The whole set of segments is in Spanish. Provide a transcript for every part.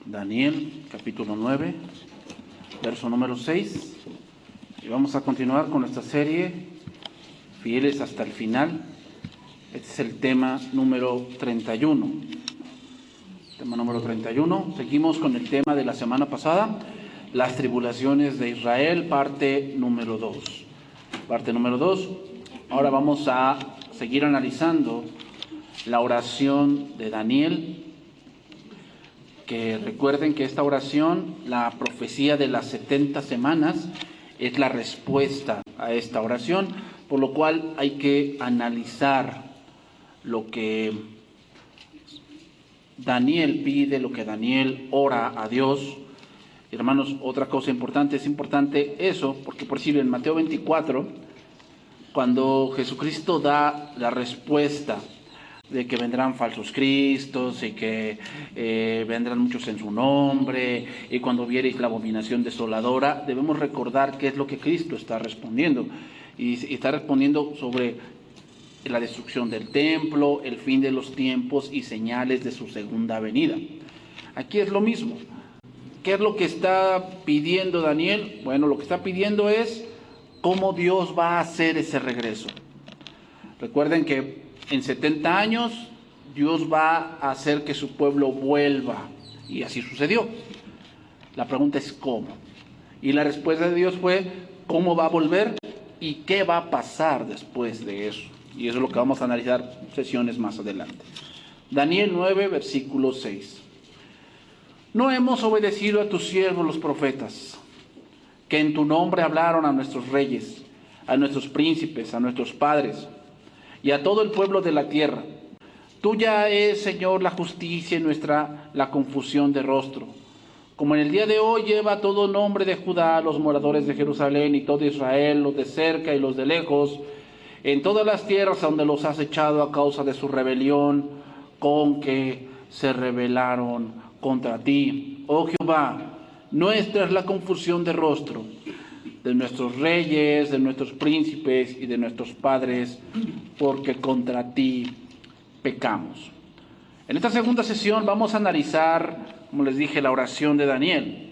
Daniel, capítulo 9, verso número 6. Y vamos a continuar con nuestra serie, Fieles hasta el final. Este es el tema número 31. Tema número 31. Seguimos con el tema de la semana pasada, las tribulaciones de Israel, parte número 2. Parte número 2. Ahora vamos a seguir analizando la oración de Daniel, que recuerden que esta oración, la profecía de las 70 semanas, es la respuesta a esta oración, por lo cual hay que analizar lo que Daniel pide, lo que Daniel ora a Dios. Hermanos, otra cosa importante, es importante eso, porque por ejemplo en Mateo 24, cuando Jesucristo da la respuesta de que vendrán falsos cristos y que vendrán muchos en su nombre, y cuando viereis la abominación desoladora, debemos recordar qué es lo que Cristo está respondiendo. Y está respondiendo sobre la destrucción del templo, el fin de los tiempos y señales de su segunda venida. Aquí es lo mismo. ¿Qué es lo que está pidiendo Daniel? Bueno, lo que está pidiendo es cómo Dios va a hacer ese regreso. Recuerden que en 70 años Dios va a hacer que su pueblo vuelva, y así sucedió. La pregunta es ¿cómo? Y la respuesta de Dios fue ¿cómo va a volver? ¿Y qué va a pasar después de eso? Y eso es lo que vamos a analizar sesiones más adelante. Daniel 9, versículo 6. No hemos obedecido a tus siervos los profetas, que en tu nombre hablaron a nuestros reyes, a nuestros príncipes, a nuestros padres, y a todo el pueblo de la tierra. Tuya es, Señor, la justicia y nuestra la confusión de rostro. Como en el día de hoy lleva todo nombre de Judá, los moradores de Jerusalén y todo Israel, los de cerca y los de lejos, en todas las tierras donde los has echado a causa de su rebelión, con que se rebelaron contra ti. Oh Jehová, nuestra es la confusión de rostro, de nuestros reyes, de nuestros príncipes y de nuestros padres, porque contra ti pecamos. En esta segunda sesión vamos a analizar, como les dije, la oración de Daniel.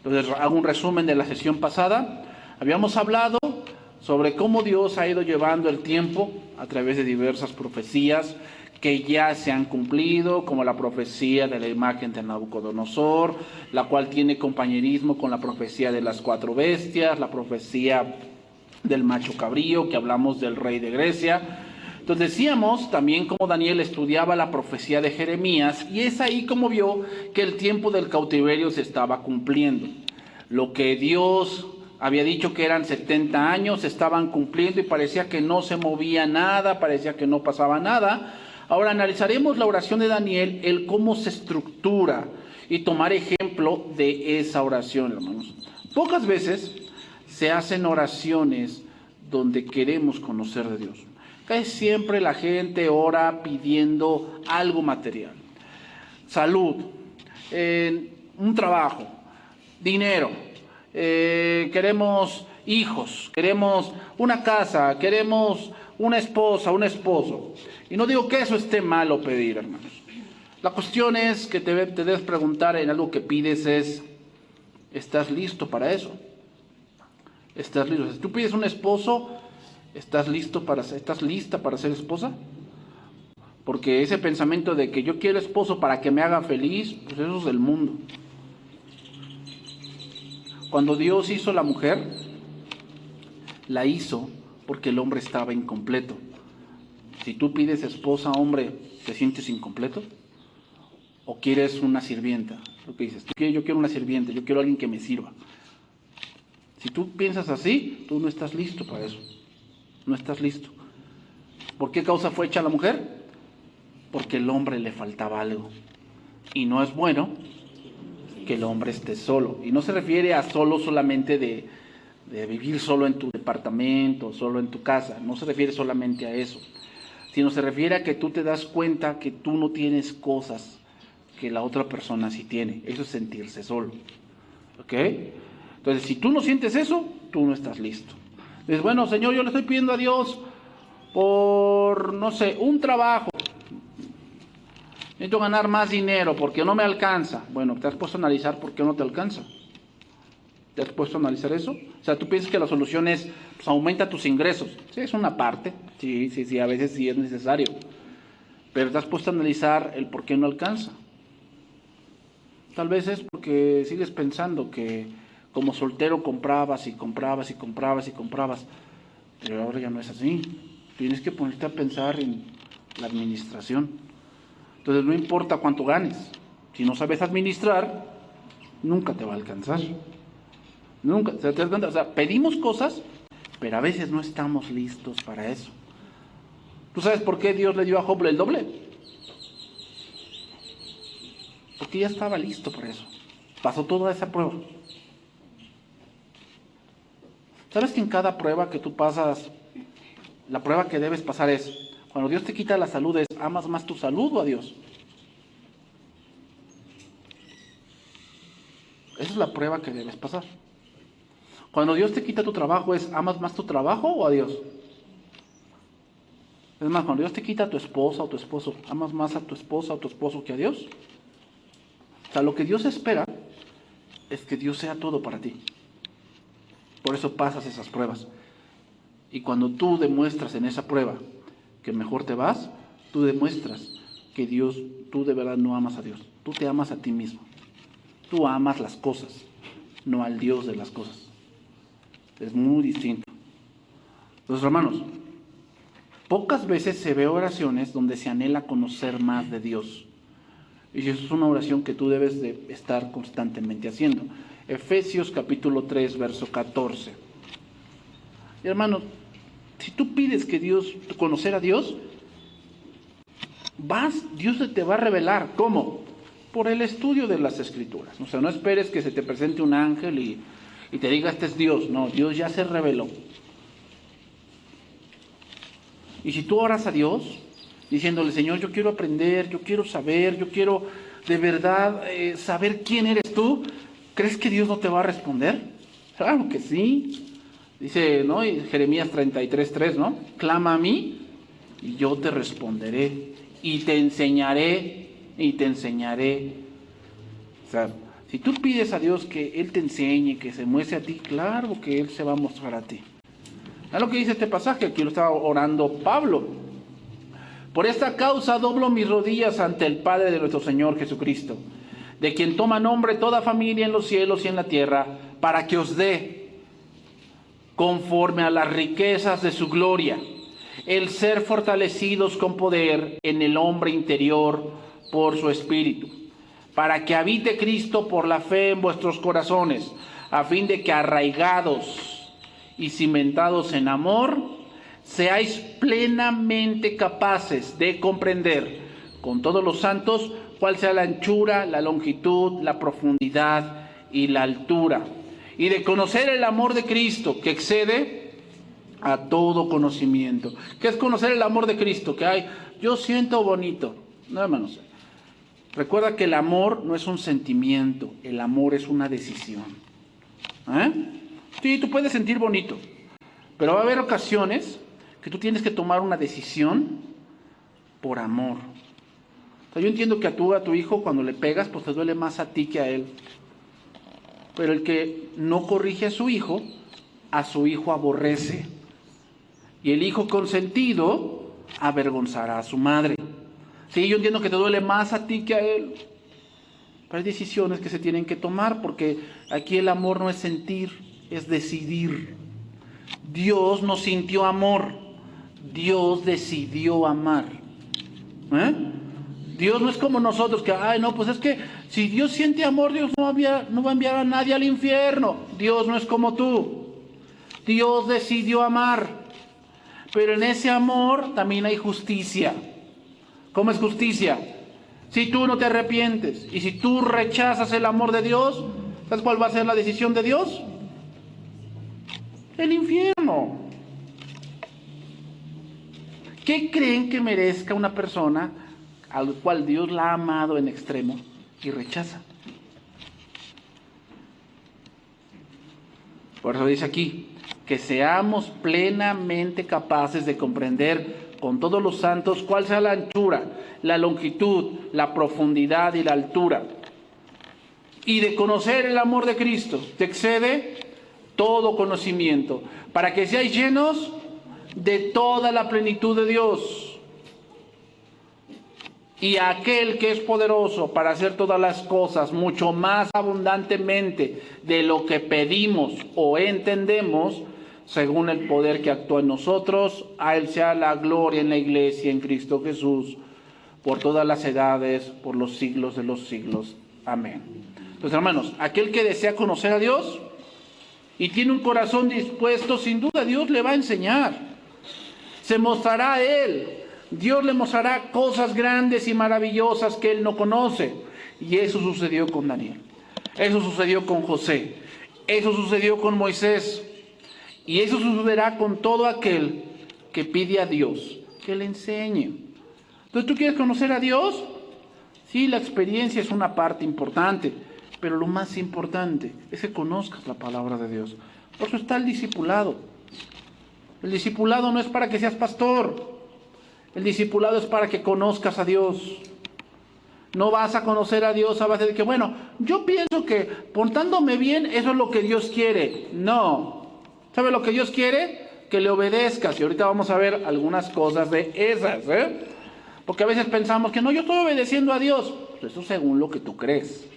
Entonces hago un resumen de la sesión pasada. Habíamos hablado sobre cómo Dios ha ido llevando el tiempo a través de diversas profecías que ya se han cumplido, como la profecía de la imagen de Nabucodonosor, la cual tiene compañerismo con la profecía de las 4 bestias, la profecía del macho cabrío, que hablamos del rey de Grecia. Entonces decíamos también cómo Daniel estudiaba la profecía de Jeremías, y es ahí como vio que el tiempo del cautiverio se estaba cumpliendo. Lo que Dios había dicho que eran 70 años, se estaban cumpliendo y parecía que no se movía nada, parecía que no pasaba nada. Ahora analizaremos la oración de Daniel, el cómo se estructura, y tomar ejemplo de esa oración, hermanos. Pocas veces se hacen oraciones donde queremos conocer de Dios. Casi siempre la gente ora pidiendo algo material. Salud, un trabajo, dinero, queremos hijos, queremos una casa, queremos una esposa, un esposo. Y no digo que eso esté malo pedir, hermanos. La cuestión es que te debes preguntar en algo que pides es, ¿estás listo para eso? ¿Estás listo? Si tú pides un esposo, ¿estás lista para ser esposa? Porque ese pensamiento de que yo quiero esposo para que me haga feliz, pues eso es del mundo. Cuando Dios hizo la mujer, la hizo porque el hombre estaba incompleto. Si tú pides esposa, hombre, ¿te sientes incompleto? ¿O quieres una sirvienta? Lo que dices, yo quiero una sirvienta, yo quiero alguien que me sirva. Si tú piensas así, tú no estás listo para eso. No estás listo. ¿Por qué causa fue hecha la mujer? Porque el hombre le faltaba algo. Y no es bueno que el hombre esté solo. Y no se refiere a solo solamente de vivir solo en tu departamento, solo en tu casa. No se refiere solamente a eso. Sino se refiere a que tú te das cuenta que tú no tienes cosas que la otra persona sí tiene. Eso es sentirse solo. ¿Ok? Entonces, si tú no sientes eso, tú no estás listo. Dices, bueno, Señor, yo le estoy pidiendo a Dios por, no sé, un trabajo. Necesito ganar más dinero porque no me alcanza. Bueno, ¿te has puesto a analizar por qué no te alcanza? ¿Te has puesto a analizar eso? O sea, tú piensas que la solución es, pues, aumenta tus ingresos. Sí, es una parte. Sí, a veces sí es necesario. Pero te has puesto a analizar el por qué no alcanza. Tal vez es porque sigues pensando que como soltero comprabas y comprabas y comprabas y comprabas. Pero ahora ya no es así. Tienes que ponerte a pensar en la administración. Entonces no importa cuánto ganes. Si no sabes administrar, nunca te va a alcanzar. Nunca. O sea, pedimos cosas, pero a veces no estamos listos para eso. ¿Tú sabes por qué Dios le dio a Job el doble? Porque ya estaba listo para eso. Pasó toda esa prueba. ¿Sabes que en cada prueba que tú pasas, la prueba que debes pasar es, cuando Dios te quita la salud, es, ¿amas más tu salud o a Dios? Esa es la prueba que debes pasar. Cuando Dios te quita tu trabajo, es, ¿amas más tu trabajo o a Dios? Es más, cuando Dios te quita a tu esposa o tu esposo, ¿amas más a tu esposa o tu esposo que a Dios? O sea, lo que Dios espera es que Dios sea todo para ti. Por eso pasas esas pruebas. Y cuando tú demuestras en esa prueba que mejor te vas, tú demuestras que Dios, tú de verdad no amas a Dios. Tú te amas a ti mismo. Tú amas las cosas, no al Dios de las cosas. Es muy distinto. Entonces, hermanos, pocas veces se ve oraciones donde se anhela conocer más de Dios. Y eso es una oración que tú debes de estar constantemente haciendo. Efesios capítulo 3, verso 14. Y hermanos, si tú pides que Dios, conocer a Dios, Dios te va a revelar. ¿Cómo? Por el estudio de las Escrituras. O sea, no esperes que se te presente un ángel y te diga, este es Dios. No, Dios ya se reveló. Y si tú oras a Dios, diciéndole, Señor, yo quiero aprender, yo quiero saber, yo quiero de verdad saber quién eres tú, ¿crees que Dios no te va a responder? Claro que sí. Dice, ¿no? Jeremías 33:3, ¿no? Clama a mí y yo te responderé y te enseñaré y te enseñaré. O sea, si tú pides a Dios que Él te enseñe, que se muestre a ti, claro que Él se va a mostrar a ti. Es lo que dice este pasaje, aquí lo estaba orando Pablo. Por esta causa doblo mis rodillas ante el Padre de nuestro Señor Jesucristo, de quien toma nombre toda familia en los cielos y en la tierra, para que os dé, conforme a las riquezas de su gloria, el ser fortalecidos con poder en el hombre interior por su Espíritu, para que habite Cristo por la fe en vuestros corazones, a fin de que arraigados y cimentados en amor, seáis plenamente capaces de comprender con todos los santos cuál sea la anchura, la longitud, la profundidad y la altura, y de conocer el amor de Cristo que excede a todo conocimiento. ¿Qué es conocer el amor de Cristo? Que hay, yo siento bonito. No, hermanos, recuerda que el amor no es un sentimiento, el amor es una decisión. Sí, tú puedes sentir bonito, pero va a haber ocasiones que tú tienes que tomar una decisión por amor. O sea, yo entiendo que a tu hijo cuando le pegas, pues te duele más a ti que a él. Pero el que no corrige a su hijo aborrece. Y el hijo consentido avergonzará a su madre. Sí, yo entiendo que te duele más a ti que a él. Pero hay decisiones que se tienen que tomar, porque aquí el amor no es sentir, es decidir. Dios no sintió amor, Dios decidió amar. Dios no es como nosotros que, pues es que si Dios siente amor, Dios no va a enviar a nadie al infierno. Dios no es como tú. Dios decidió amar, pero en ese amor también hay justicia. ¿Cómo es justicia? Si tú no te arrepientes y si tú rechazas el amor de Dios, ¿sabes cuál va a ser la decisión de Dios? El infierno. ¿Qué creen que merezca una persona al cual Dios la ha amado en extremo y rechaza? Por eso dice aquí, que seamos plenamente capaces de comprender con todos los santos cuál sea la anchura, la longitud, la profundidad y la altura, y de conocer el amor de Cristo, que excede todo conocimiento, para que seáis llenos de toda la plenitud de Dios. Y aquel que es poderoso para hacer todas las cosas mucho más abundantemente de lo que pedimos o entendemos, según el poder que actúa en nosotros, a Él sea la gloria en la iglesia, en Cristo Jesús, por todas las edades, por los siglos de los siglos. Amén. Entonces, hermanos, aquel que desea conocer a Dios y tiene un corazón dispuesto, sin duda Dios le va a enseñar. Se mostrará a Él. Dios le mostrará cosas grandes y maravillosas que Él no conoce. Y eso sucedió con Daniel. Eso sucedió con José. Eso sucedió con Moisés. Y eso sucederá con todo aquel que pide a Dios que le enseñe. Entonces, ¿tú quieres conocer a Dios? Sí, la experiencia es una parte importante, pero lo más importante es que conozcas la palabra de Dios. Por eso está el discipulado. El discipulado no es para que seas pastor. El discipulado es para que conozcas a Dios. No vas a conocer a Dios a base de que, bueno, yo pienso que portándome bien, eso es lo que Dios quiere. No. ¿Sabe lo que Dios quiere? Que le obedezcas. Y ahorita vamos a ver algunas cosas de esas, Porque a veces pensamos que no, yo estoy obedeciendo a Dios. Pues eso según lo que tú crees,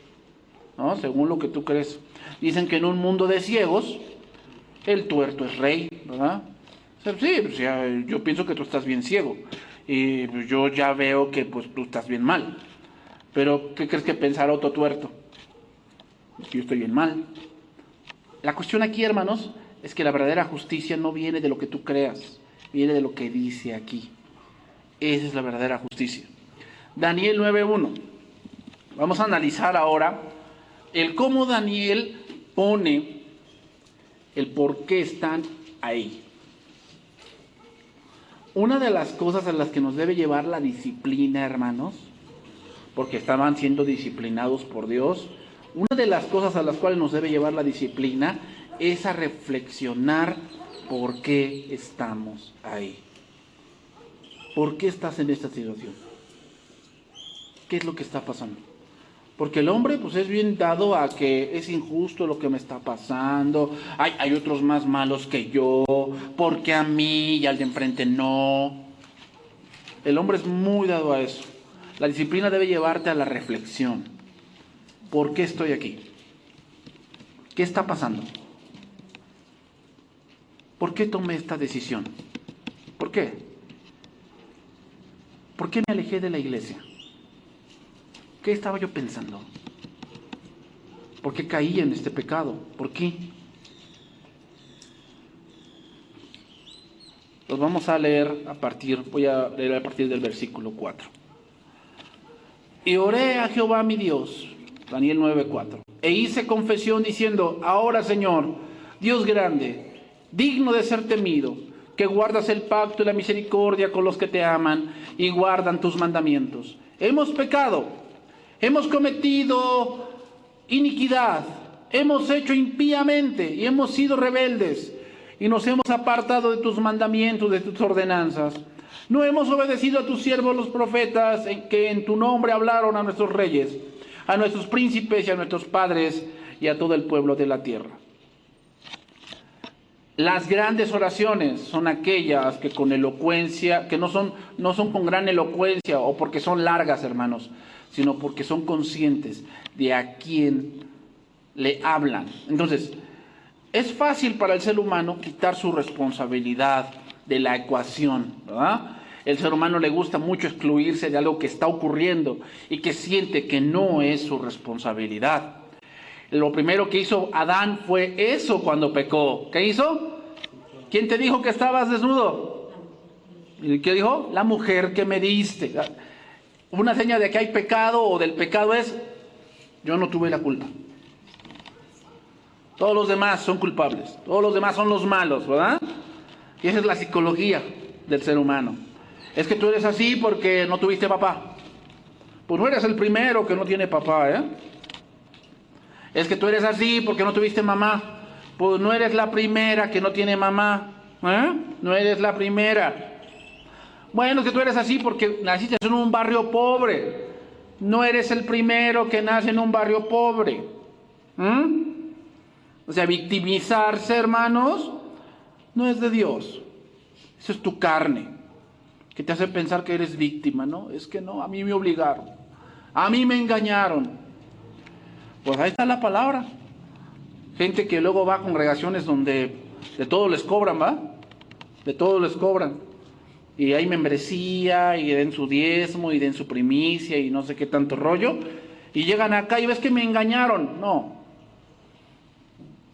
¿no? Según lo que tú crees. Dicen que en un mundo de ciegos, el tuerto es rey, ¿verdad? Sí, pues ya, yo pienso que tú estás bien ciego. Y yo ya veo que pues tú estás bien mal. Pero, ¿qué crees que pensará otro tuerto? Yo estoy bien mal. La cuestión aquí, hermanos, es que la verdadera justicia no viene de lo que tú creas, viene de lo que dice aquí. Esa es la verdadera justicia. Daniel 9:1. Vamos a analizar ahora el cómo Daniel pone el por qué están ahí. Una de las cosas a las que nos debe llevar la disciplina, hermanos, porque estaban siendo disciplinados por Dios, una de las cosas a las cuales nos debe llevar la disciplina es a reflexionar por qué estamos ahí. ¿Por qué estás en esta situación? ¿Qué es lo que está pasando? Porque el hombre pues es bien dado a que es injusto lo que me está pasando, hay otros más malos que yo, porque a mí y al de enfrente no. El hombre es muy dado a eso. La disciplina debe llevarte a la reflexión. ¿Por qué estoy aquí? ¿Qué está pasando? ¿Por qué tomé esta decisión? ¿Por qué? ¿Por qué me alejé de la iglesia? ¿Qué estaba yo pensando? ¿Por qué caí en este pecado? ¿Por qué? Los vamos a leer voy a leer a partir del versículo 4. Y oré a Jehová mi Dios, Daniel 9:4, e hice confesión diciendo, ahora Señor, Dios grande, digno de ser temido, que guardas el pacto y la misericordia con los que te aman y guardan tus mandamientos. Hemos pecado, hemos cometido iniquidad, hemos hecho impíamente y hemos sido rebeldes y nos hemos apartado de tus mandamientos, de tus ordenanzas. No hemos obedecido a tus siervos los profetas que en tu nombre hablaron a nuestros reyes, a nuestros príncipes y a nuestros padres y a todo el pueblo de la tierra. Las grandes oraciones son aquellas que con elocuencia, que no son con gran elocuencia o porque son largas, hermanos, sino porque son conscientes de a quién le hablan. Entonces, es fácil para el ser humano quitar su responsabilidad de la ecuación, ¿verdad? El ser humano le gusta mucho excluirse de algo que está ocurriendo y que siente que no es su responsabilidad. Lo primero que hizo Adán fue eso cuando pecó. ¿Qué hizo? ¿Quién te dijo que estabas desnudo? ¿Y qué dijo? La mujer que me diste. Una señal de que hay pecado o del pecado es, yo no tuve la culpa. Todos los demás son culpables. Todos los demás son los malos, ¿verdad? Y esa es la psicología del ser humano. Es que tú eres así porque no tuviste papá. Pues no eres el primero que no tiene papá, ¿eh? Es que tú eres así porque no tuviste mamá. Pues no eres la primera que no tiene mamá, ¿eh? No eres la primera. Bueno, es que tú eres así porque naciste en un barrio pobre. No eres el primero que nace en un barrio pobre. O sea, victimizarse, hermanos, no es de Dios. Eso es tu carne, que te hace pensar que eres víctima, ¿no? Es que no, a mí me obligaron. A mí me engañaron. Pues ahí está la palabra. Gente que luego va a congregaciones donde de todo les cobran, ¿va? De todo les cobran. Y hay membresía, y den su diezmo, y den su primicia, y no sé qué tanto rollo. Y llegan acá y ves que me engañaron. No.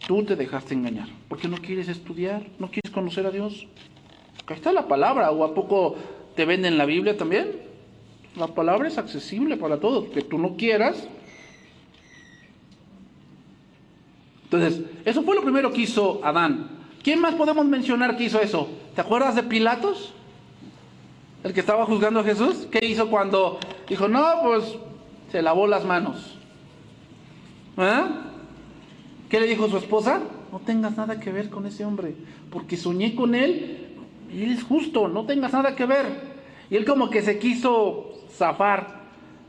Tú te dejaste engañar. Porque no quieres estudiar, no quieres conocer a Dios. Acá está la palabra. ¿O a poco te venden la Biblia también? La palabra es accesible para todos. Que tú no quieras. Entonces, eso fue lo primero que hizo Adán. ¿Quién más podemos mencionar que hizo eso? ¿Te acuerdas de Pilatos? El que estaba juzgando a Jesús. ¿Qué hizo cuando dijo, no, pues se lavó las manos? ¿Qué le dijo su esposa? No tengas nada que ver con ese hombre, porque soñé con él y él es justo, no tengas nada que ver. Y él como que se quiso zafar,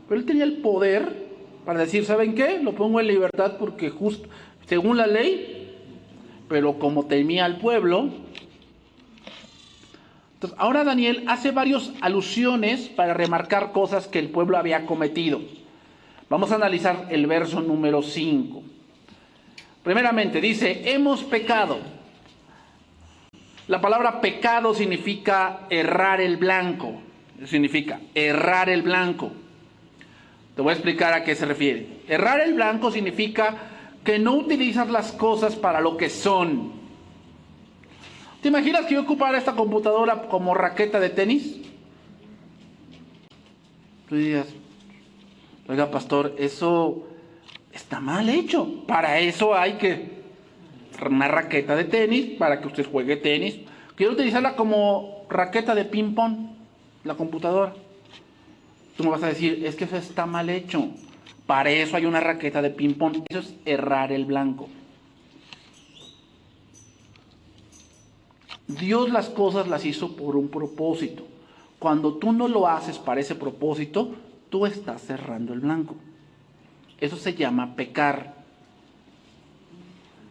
pero él tenía el poder para decir, ¿saben qué? Lo pongo en libertad porque justo, según la ley, pero como temía al pueblo. Entonces, ahora Daniel hace varias alusiones para remarcar cosas que el pueblo había cometido. Vamos a analizar el verso número 5. Primeramente dice, hemos pecado. La palabra pecado significa errar el blanco. Significa errar el blanco. Te voy a explicar a qué se refiere. Errar el blanco significa que no utilizas las cosas para lo que son. ¿Te imaginas que yo ocupara esta computadora como raqueta de tenis? Tú dirías, oiga, pastor, eso está mal hecho. Para eso hay que una raqueta de tenis, para que usted juegue tenis. Quiero utilizarla como raqueta de ping pong, la computadora. Tú me vas a decir, es que eso está mal hecho. Para eso hay una raqueta de ping pong. Eso es errar el blanco. Dios las cosas las hizo por un propósito. Cuando tú no lo haces para ese propósito, tú estás cerrando el blanco. Eso se llama pecar.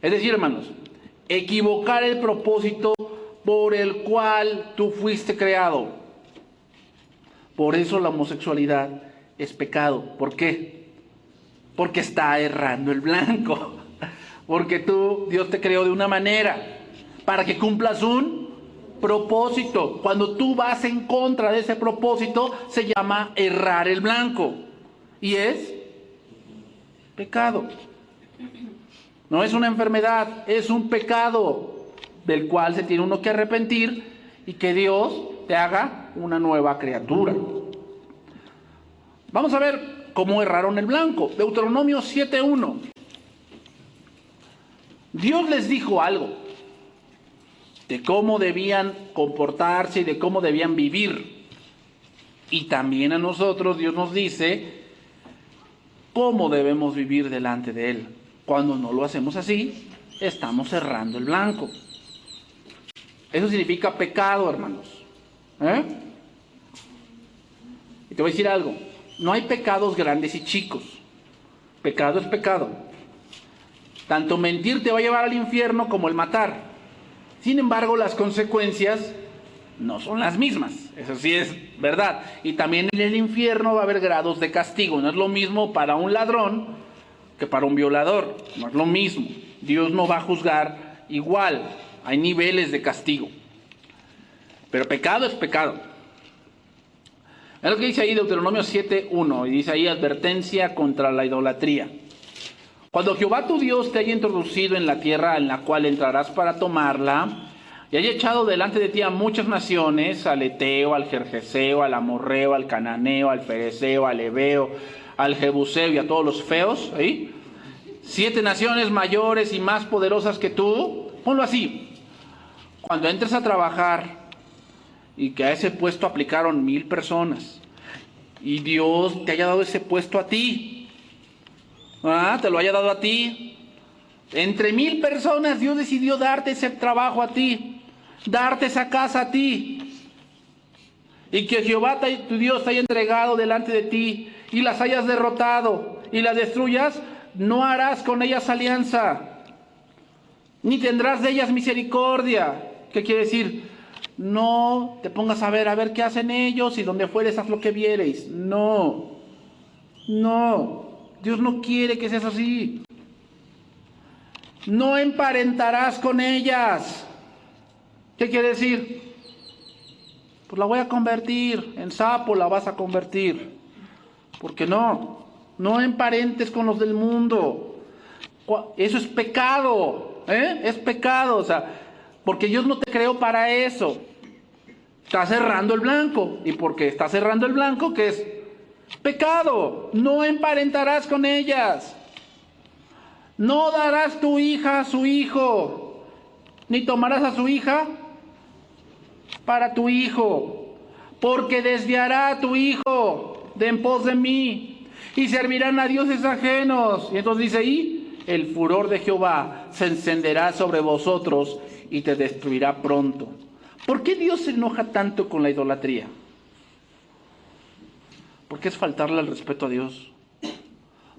Es decir, hermanos, equivocar el propósito por el cual tú fuiste creado. Por eso la homosexualidad es pecado. ¿Por qué? Porque está errando el blanco. Porque Dios te creó de una manera para que cumplas un propósito. Cuando tú vas en contra de ese propósito, se llama errar el blanco. Y es pecado. No es una enfermedad, es un pecado del cual se tiene uno que arrepentir y que Dios te haga una nueva criatura. Vamos a ver cómo erraron el blanco. Deuteronomio 7:1. Dios les dijo algo de cómo debían comportarse y de cómo debían vivir. Y también a nosotros Dios nos dice cómo debemos vivir delante de Él. Cuando no lo hacemos así, estamos cerrando el blanco. Eso significa pecado, hermanos. Y te voy a decir algo. No hay pecados grandes y chicos. Pecado es pecado. Tanto mentir te va a llevar al infierno como el matar. Sin embargo, las consecuencias no son las mismas. Eso sí es verdad. Y también en el infierno va a haber grados de castigo. No es lo mismo para un ladrón que para un violador. No es lo mismo. Dios no va a juzgar igual. Hay niveles de castigo. Pero pecado es pecado. Es lo que dice ahí Deuteronomio 7:1. Y dice ahí advertencia contra la idolatría. Cuando Jehová tu Dios te haya introducido en la tierra en la cual entrarás para tomarla, y haya echado delante de ti a muchas naciones, al Eteo, al Gergeseo, al Amorreo, al Cananeo, al Fereceo, al Heveo, al Jebuseo y a todos los feos, ¿sí? 7 naciones mayores y más poderosas que tú, ponlo así. Cuando entres a trabajar y que a ese puesto aplicaron 1000 personas y Dios te haya dado ese puesto a ti, te lo haya dado a ti, entre 1000 personas Dios decidió darte ese trabajo a ti, darte esa casa a ti. y que Jehová tu Dios te haya entregado delante de ti y las hayas derrotado y las destruyas, no harás con ellas alianza, ni tendrás de ellas misericordia. ¿Qué quiere decir? No te pongas a ver qué hacen ellos y donde fueres haz lo que viereis. No, Dios no quiere que seas así. No emparentarás con ellas. ¿Qué quiere decir? Pues la voy a convertir, en sapo la vas a convertir. Porque no emparentes con los del mundo. Eso es pecado, es pecado, o sea, porque Dios no te creó para eso. Está cerrando el blanco. ¿Y porque está cerrando el blanco? ¿Qué es? Pecado. No emparentarás con ellas. No darás tu hija a su hijo, ni tomarás a su hija para tu hijo, porque desviará a tu hijo de en pos de mí, y servirán a dioses ajenos. Y entonces dice ahí, el furor de Jehová se encenderá sobre vosotros y te destruirá pronto. ¿Por qué Dios se enoja tanto con la idolatría? Porque es faltarle al respeto a Dios.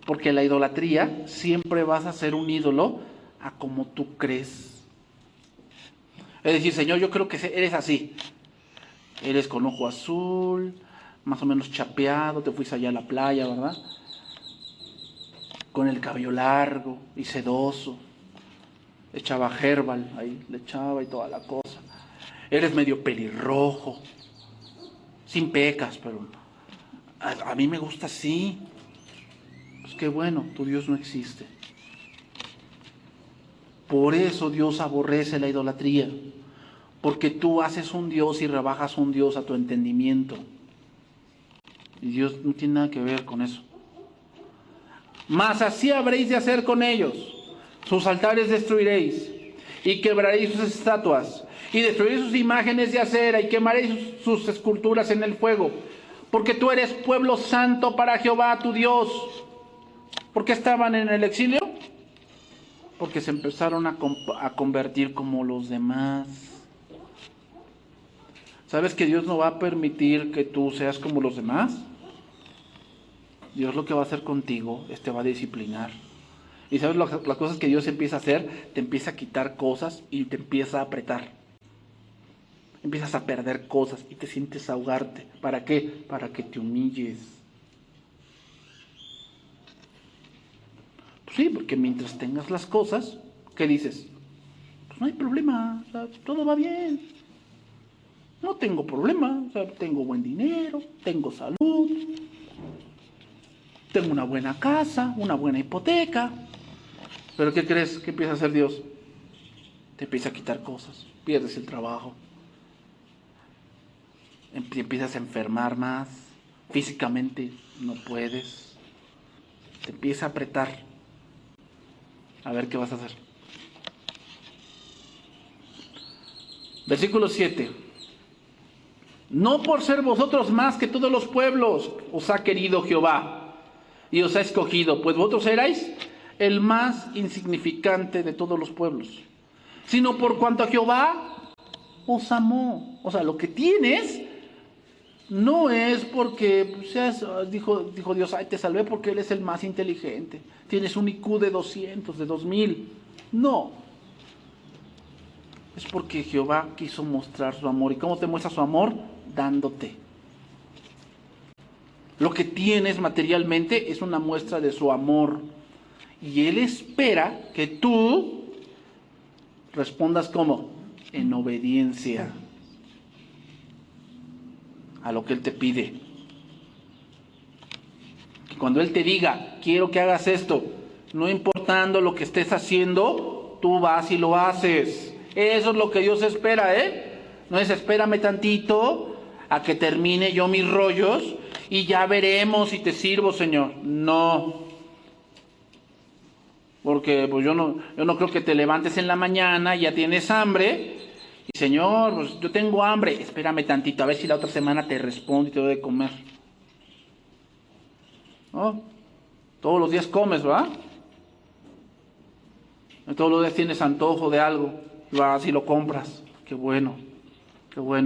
Porque la idolatría siempre vas a ser un ídolo a como tú crees. Es decir, Señor, yo creo que eres así. Eres con ojo azul, más o menos chapeado, te fuiste allá a la playa, ¿verdad? Con el cabello largo y sedoso. Echaba Herbal, ahí le echaba y toda la cosa. Eres medio pelirrojo, sin pecas, pero a mí me gusta así. Pues qué bueno, tu Dios no existe. Por eso Dios aborrece la idolatría. Porque tú haces un Dios y rebajas un Dios a tu entendimiento. Y Dios no tiene nada que ver con eso. Mas así habréis de hacer con ellos. Sus altares destruiréis, y quebraréis sus estatuas, y destruiréis sus imágenes de acera, y quemaréis sus esculturas en el fuego. Porque tú eres pueblo santo para Jehová tu Dios. ¿Por qué estaban en el exilio? Porque se empezaron a convertir como los demás. ¿Sabes que Dios no va a permitir que tú seas como los demás? Dios lo que va a hacer contigo es te va a disciplinar. Y ¿sabes las cosas que Dios empieza a hacer? Te empieza a quitar cosas y te empieza a apretar. Empiezas a perder cosas y te sientes ahogarte. ¿Para qué? Para que te humilles. Pues sí, porque mientras tengas las cosas, ¿qué dices? Pues no hay problema, o sea, todo va bien. No tengo problema, o sea, tengo buen dinero, tengo salud, tengo una buena casa, una buena hipoteca. ¿Pero qué crees que empieza a hacer Dios? Te empieza a quitar cosas, pierdes el trabajo, te empiezas a enfermar más, físicamente no puedes, te empieza a apretar. A ver qué vas a hacer. Versículo 7. No por ser vosotros más que todos los pueblos os ha querido Jehová y os ha escogido, pues vosotros erais el más insignificante de todos los pueblos, sino por cuanto a Jehová os amó. O sea, lo que tienes no es porque seas, dijo Dios, ay, te salvé porque Él es el más inteligente. Tienes un IQ de 200, de 2000. No. Es porque Jehová quiso mostrar su amor. ¿Y cómo te muestra su amor? Dándote. Lo que tienes materialmente es una muestra de su amor. Y Él espera que tú respondas ¿cómo? En obediencia a lo que Él te pide. Que cuando Él te diga, quiero que hagas esto, no importando lo que estés haciendo, tú vas y lo haces. Eso es lo que Dios espera, No es espérame tantito a que termine yo mis rollos y ya veremos si te sirvo, Señor. No. Porque pues yo no creo que te levantes en la mañana y ya tienes hambre. Y Señor, pues yo tengo hambre. Espérame tantito, a ver si la otra semana te respondo y te doy de comer. ¿No? Todos los días comes, ¿verdad? Y todos los días tienes antojo de algo. Y vas y lo compras. Qué bueno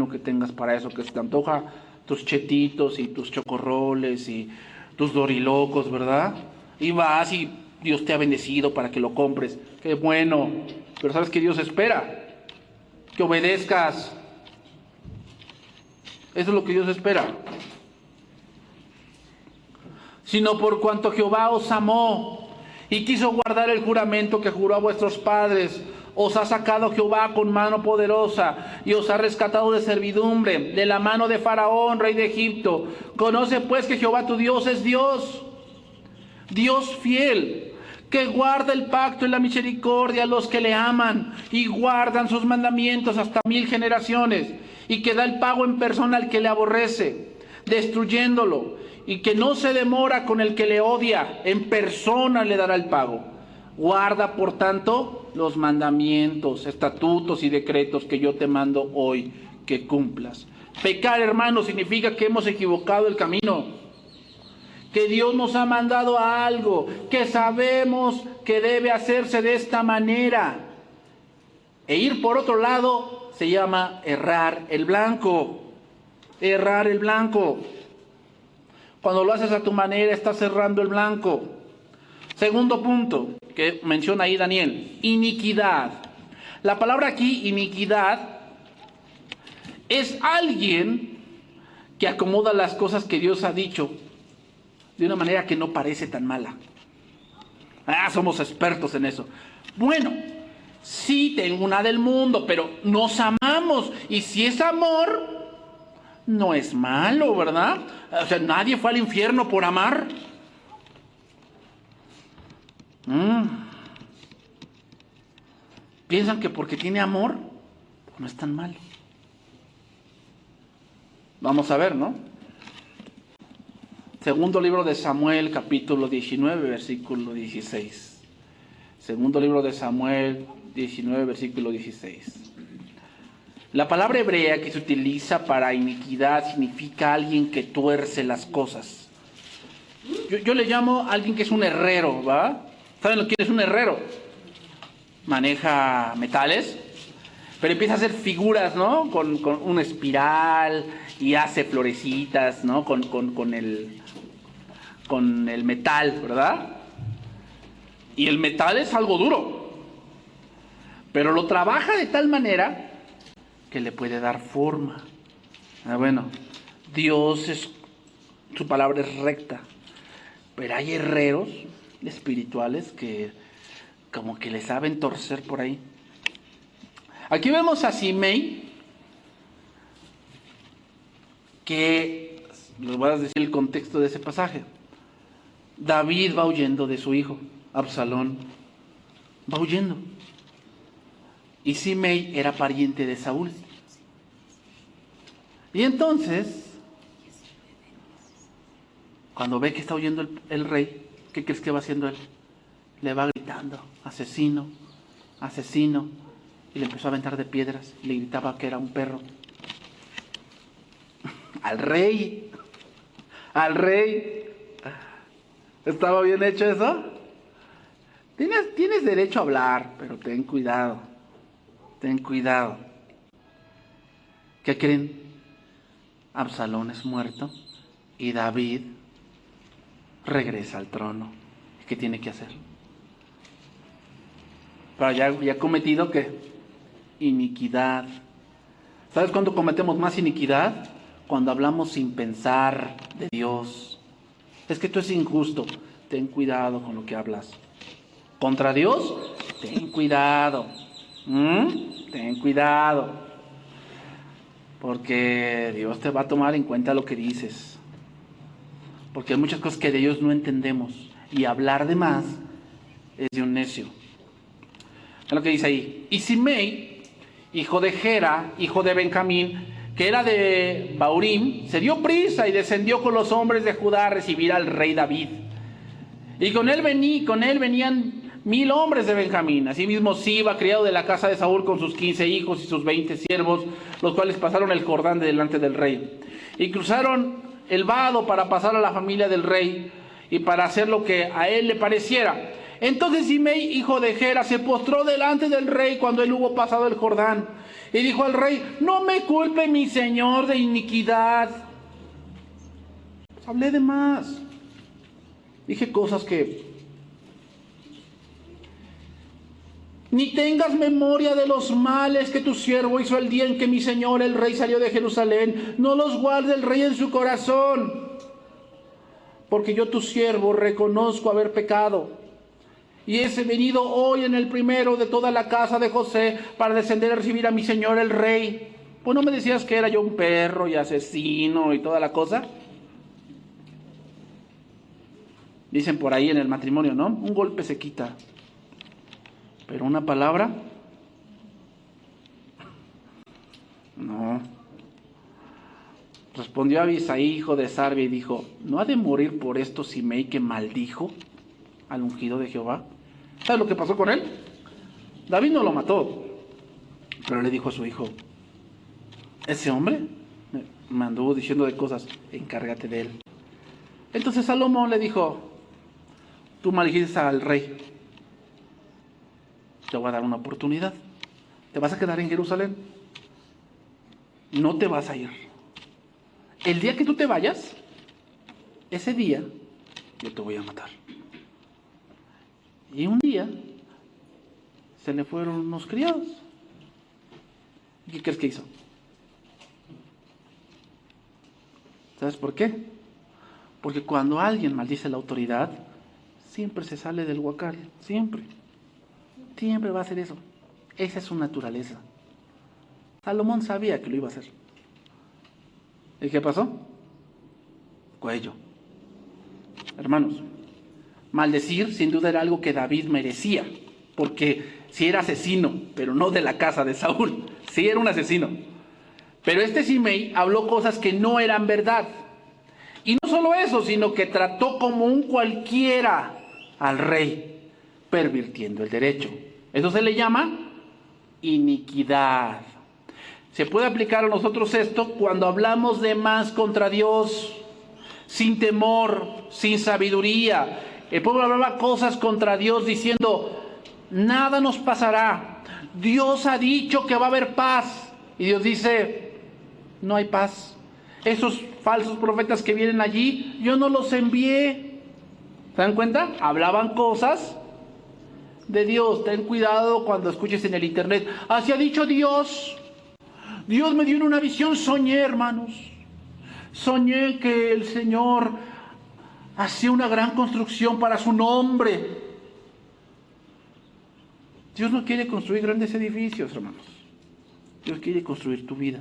que tengas para eso. Que se te antoja tus chetitos y tus chocorroles y tus dorilocos, ¿verdad? Y vas y Dios te ha bendecido para que lo compres. Qué bueno. Pero ¿sabes qué Dios espera? Que obedezcas. Eso es lo que Dios espera. Sino por cuanto Jehová os amó y quiso guardar el juramento que juró a vuestros padres, os ha sacado Jehová con mano poderosa y os ha rescatado de servidumbre, de la mano de Faraón, rey de Egipto. Conoce pues que Jehová tu Dios es Dios, Dios fiel, que guarda el pacto y la misericordia a los que le aman y guardan sus mandamientos hasta 1000 generaciones, y que da el pago en persona al que le aborrece, destruyéndolo, y que no se demora con el que le odia, en persona le dará el pago. Guarda, por tanto, los mandamientos, estatutos y decretos que yo te mando hoy que cumplas. Pecar, hermano, significa que hemos equivocado el camino, que Dios nos ha mandado a algo, que sabemos que debe hacerse de esta manera. E ir por otro lado se llama errar el blanco. Errar el blanco. Cuando lo haces a tu manera, estás errando el blanco. Segundo punto que menciona ahí Daniel, iniquidad. La palabra aquí, iniquidad, es alguien que acomoda las cosas que Dios ha dicho de una manera que no parece tan mala. Somos expertos en eso. Bueno, sí tengo una del mundo, pero nos amamos. Y si es amor, no es malo, ¿verdad? O sea, nadie fue al infierno por amar. Piensan que porque tiene amor, no es tan malo. Vamos a ver, ¿no? Segundo libro de Samuel, capítulo 19, versículo 16. Segundo libro de Samuel, 19, versículo 16. La palabra hebrea que se utiliza para iniquidad significa alguien que tuerce las cosas. Yo le llamo a alguien que es un herrero, ¿va? ¿Saben lo que es un herrero? Maneja metales, pero empieza a hacer figuras, ¿no? Con una espiral y hace florecitas, ¿no? Con el metal, ¿verdad? Y el metal es algo duro, pero lo trabaja de tal manera que le puede dar forma. Bueno, Dios su palabra es recta, pero hay herreros espirituales que como que le saben torcer por ahí. Aquí vemos a Simei, que les voy a decir el contexto de ese pasaje. David va huyendo de su hijo, Absalón, va huyendo. Y Simei era pariente de Saúl. Y entonces, cuando ve que está huyendo el rey, ¿qué crees que va haciendo él? Le va gritando, asesino, asesino. Y le empezó a aventar de piedras. Y le gritaba que era un perro. Al rey. Al rey. ¿Estaba bien hecho eso? Tienes derecho a hablar, pero ten cuidado. Ten cuidado. ¿Qué creen? Absalón es muerto y David regresa al trono. ¿Qué tiene que hacer? Pero ya ha cometido ¿qué? Iniquidad. ¿Sabes cuándo cometemos más iniquidad? Cuando hablamos sin pensar de Dios. Es que esto es injusto. Ten cuidado con lo que hablas. ¿Contra Dios? Ten cuidado. Ten cuidado. Porque Dios te va a tomar en cuenta lo que dices. Porque hay muchas cosas que de Dios no entendemos. Y hablar de más es de un necio. Es lo que dice ahí. Y Simei, hijo de Gera, hijo de Benjamín, que era de Baurim, se dio prisa y descendió con los hombres de Judá a recibir al rey David. Y con él venían 1000 hombres de Benjamín. Asimismo Siba, criado de la casa de Saúl, con sus 15 hijos y sus 20 siervos, los cuales pasaron el Jordán de delante del rey. Y cruzaron el vado para pasar a la familia del rey y para hacer lo que a él le pareciera. Entonces Simei, hijo de Gera, se postró delante del rey cuando él hubo pasado el Jordán. Y dijo al rey: no me culpe mi señor de iniquidad, Hablé de más. Dije cosas que... Ni tengas memoria de los males que tu siervo hizo el día en que mi señor el rey salió de Jerusalén. No los guarde el rey en su corazón. Porque yo tu siervo reconozco haber pecado. Y he venido hoy en el primero de toda la casa de José para descender a recibir a mi señor el rey. Pues no me decías que era yo un perro y asesino y toda la cosa. Dicen por ahí en el matrimonio, ¿no? Un golpe se quita. Pero una palabra, no. Respondió Abisai, hijo de Sarbia, y dijo: ¿no ha de morir por esto Simei, que maldijo al ungido de Jehová? ¿Sabes lo que pasó con él? David no lo mató, pero le dijo a su hijo: ese hombre me anduvo diciendo de cosas, encárgate de él. Entonces Salomón le dijo: tú maldijiste al rey, te voy a dar una oportunidad. Te vas a quedar en Jerusalén, no te vas a ir. El día que tú te vayas, ese día yo te voy a matar. Y un día se le fueron unos criados. ¿Y qué crees que hizo? ¿Sabes por qué? Porque cuando alguien maldice la autoridad, siempre se sale del huacal, siempre. Siempre va a hacer eso. Esa es su naturaleza. Salomón sabía que lo iba a hacer. ¿Y qué pasó? Cuello. Hermanos, maldecir sin duda era algo que David merecía, porque sí era asesino, pero no de la casa de Saúl. Sí era un asesino. Pero este Simei habló cosas que no eran verdad. Y no solo eso, sino que trató como un cualquiera al rey, pervirtiendo el derecho. Eso se le llama iniquidad. Se puede aplicar a nosotros esto cuando hablamos de más contra Dios, sin temor, sin sabiduría. El pueblo hablaba cosas contra Dios diciendo: nada nos pasará. Dios ha dicho que va a haber paz. Y Dios dice: no hay paz. Esos falsos profetas que vienen allí, yo no los envié. ¿Se dan cuenta? Hablaban cosas de Dios. Ten cuidado cuando escuches en el internet: así ha dicho Dios. Dios me dio en una visión, soñé, hermanos. Soñé que el Señor hacía una gran construcción para su nombre. Dios no quiere construir grandes edificios, hermanos. Dios quiere construir tu vida.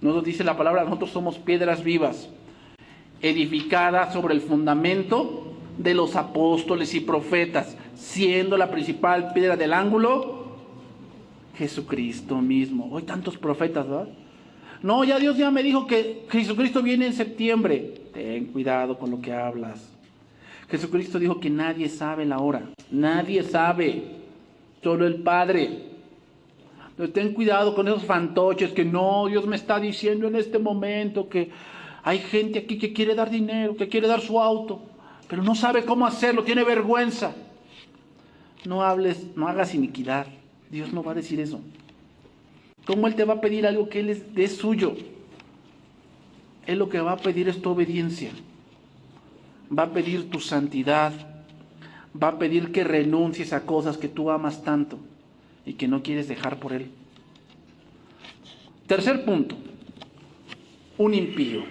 Nos dice la palabra: nosotros somos piedras vivas, edificadas sobre el fundamento de los apóstoles y profetas, siendo la principal piedra del ángulo Jesucristo mismo. Hoy tantos profetas, ¿verdad? No, ya Dios ya me dijo que Jesucristo viene en septiembre. Ten cuidado con lo que hablas. Jesucristo dijo que nadie sabe la hora. Nadie sabe, solo el Padre. Entonces, ten cuidado con esos fantoches que no, Dios me está diciendo en este momento que hay gente aquí que quiere dar dinero, que quiere dar su auto, pero no sabe cómo hacerlo, tiene vergüenza. No hables, no hagas iniquidad. Dios no va a decir eso. ¿Cómo Él te va a pedir algo que Él es suyo? Él lo que va a pedir es tu obediencia. Va a pedir tu santidad. Va a pedir que renuncies a cosas que tú amas tanto y que no quieres dejar por Él. Tercer punto. Un impío.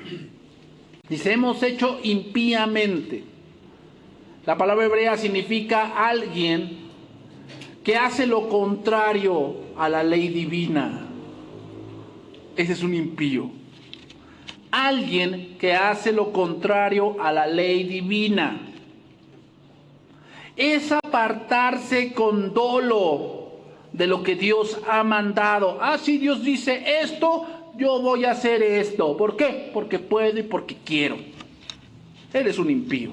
Dice: hemos hecho impíamente. La palabra hebrea significa alguien que hace lo contrario a la ley divina. Ese es un impío. Alguien que hace lo contrario a la ley divina. Es apartarse con dolo de lo que Dios ha mandado. Ah, si Dios dice esto, yo voy a hacer esto. ¿Por qué? Porque puedo y porque quiero. Eres un impío.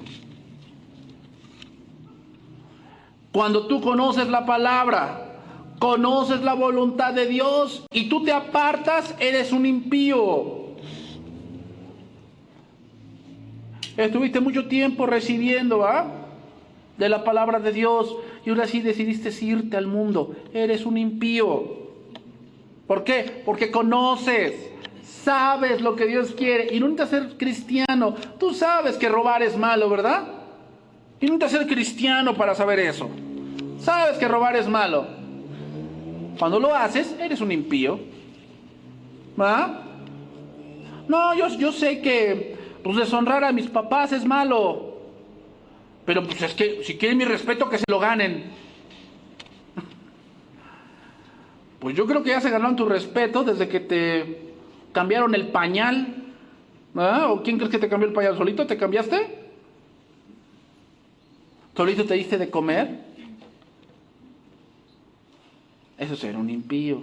Cuando tú conoces la palabra, conoces la voluntad de Dios y tú te apartas, eres un impío. Estuviste mucho tiempo recibiendo de la palabra de Dios y ahora sí decidiste irte al mundo. Eres un impío. ¿Por qué? Porque conoces, sabes lo que Dios quiere y no necesitas ser cristiano. Tú sabes que robar es malo, ¿verdad? Y no necesitas ser cristiano para saber eso. Sabes que robar es malo. Cuando lo haces, eres un impío. ¿Va? No, yo sé que pues deshonrar a mis papás es malo. Pero pues es que si quieren mi respeto, que se lo ganen. Pues yo creo que ya se ganaron tu respeto desde que te cambiaron el pañal. ¿Ah? ¿O quién crees que te cambió el pañal? ¿Solito te cambiaste? ¿Solito te diste de comer? Eso es ser un impío.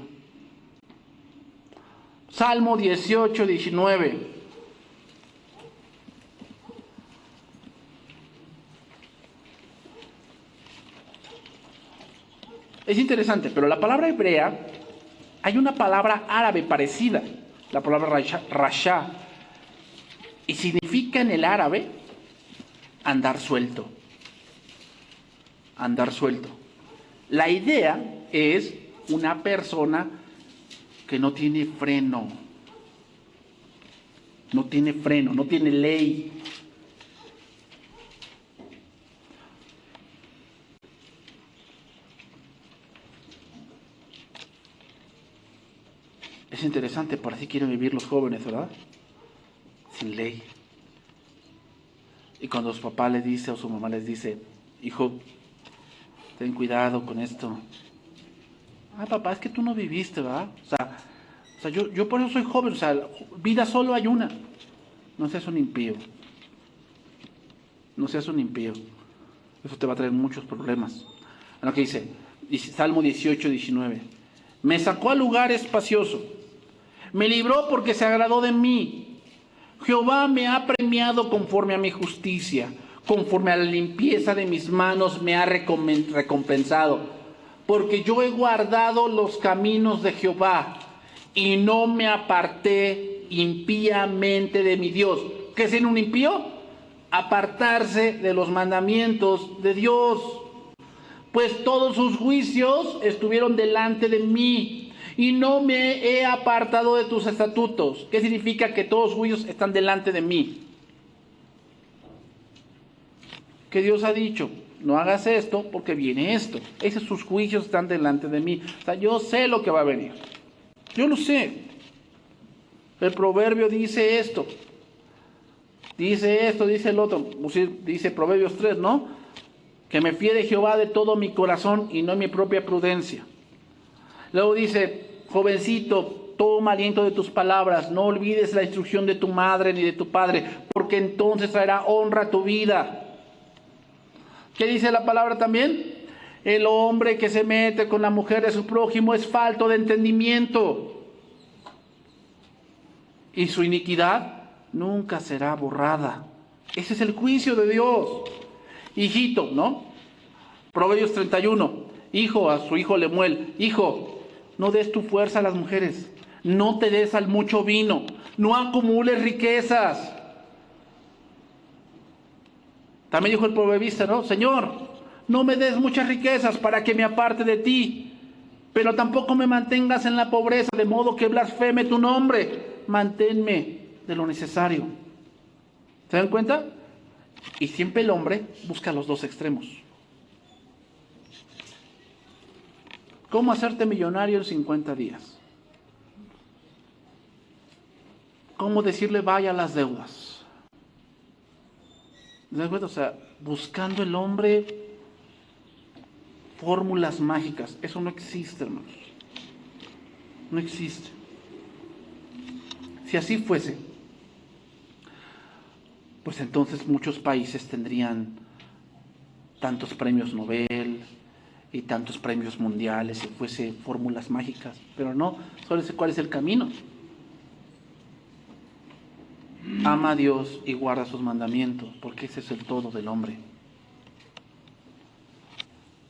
Salmo 18, 19. Es interesante, pero la palabra hebrea, hay una palabra árabe parecida, la palabra rasha, y significa en el árabe andar suelto. Andar suelto. La idea es una persona que no tiene freno. No tiene freno, no tiene ley. Es interesante, por así quieren vivir los jóvenes, ¿verdad? Sin ley. Y cuando su papá les dice o su mamá les dice, hijo, ten cuidado con esto. Ah, papá, es que tú no viviste, ¿verdad? O sea, yo por eso soy joven, o sea, vida solo hay una. No seas un impío. No seas un impío. Eso te va a traer muchos problemas. Lo que dice Salmo 18, 19. Me sacó a lugar espacioso. Me libró porque se agradó de mí. Jehová me ha premiado conforme a mi justicia. Conforme a la limpieza de mis manos me ha recompensado. Porque yo he guardado los caminos de Jehová y no me aparté impíamente de mi Dios. ¿Qué es ser un impío? Apartarse de los mandamientos de Dios. Pues todos sus juicios estuvieron delante de mí y no me he apartado de tus estatutos. ¿Qué significa que todos los juicios están delante de mí? Que Dios ha dicho, no hagas esto porque viene esto. Esos sus juicios están delante de mí. O sea, yo sé lo que va a venir. Yo lo sé. El proverbio dice esto. Dice esto, dice el otro. Dice Proverbios 3, ¿no? Que me fíe de Jehová de todo mi corazón y no en mi propia prudencia. Luego dice, jovencito, toma aliento de tus palabras, no olvides la instrucción de tu madre ni de tu padre, porque entonces traerá honra a tu vida. ¿Qué dice la palabra también? El hombre que se mete con la mujer de su prójimo es falto de entendimiento. Y su iniquidad nunca será borrada. Ese es el juicio de Dios. Hijito, ¿no? Proverbios 31. Hijo, a su hijo Lemuel. Hijo, no des tu fuerza a las mujeres. No te des al mucho vino. No acumules riquezas. También dijo el proverbista, ¿no? Señor, no me des muchas riquezas para que me aparte de ti, pero tampoco me mantengas en la pobreza, de modo que blasfeme tu nombre. Manténme de lo necesario. ¿Se dan cuenta? Y siempre el hombre busca los dos extremos. ¿Cómo hacerte millonario en 50 días? ¿Cómo decirle vaya a las deudas? ¿Se dan cuenta? O sea, buscando el hombre fórmulas mágicas. Eso no existe, hermanos. No existe. Si así fuese, pues entonces muchos países tendrían tantos premios Nobel y tantos premios mundiales si fuese fórmulas mágicas. Pero no, solo sé cuál es el camino. Ama a Dios y guarda sus mandamientos, porque ese es el todo del hombre.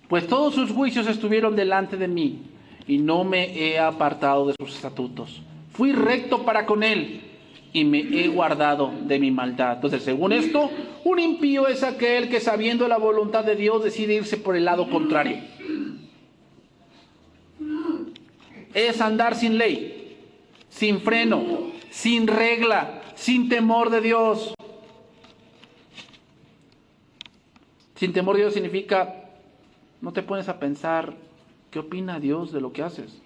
Pues todos sus juicios estuvieron delante de mí, y no me he apartado de sus estatutos. Fui recto para con él, y me he guardado de mi maldad. Entonces, según esto, un impío es aquel que, sabiendo la voluntad de Dios, decide irse por el lado contrario. Es andar sin ley, sin freno, sin regla, sin temor de Dios. Sin temor de Dios significa, no te pones a pensar, ¿qué opina Dios de lo que haces?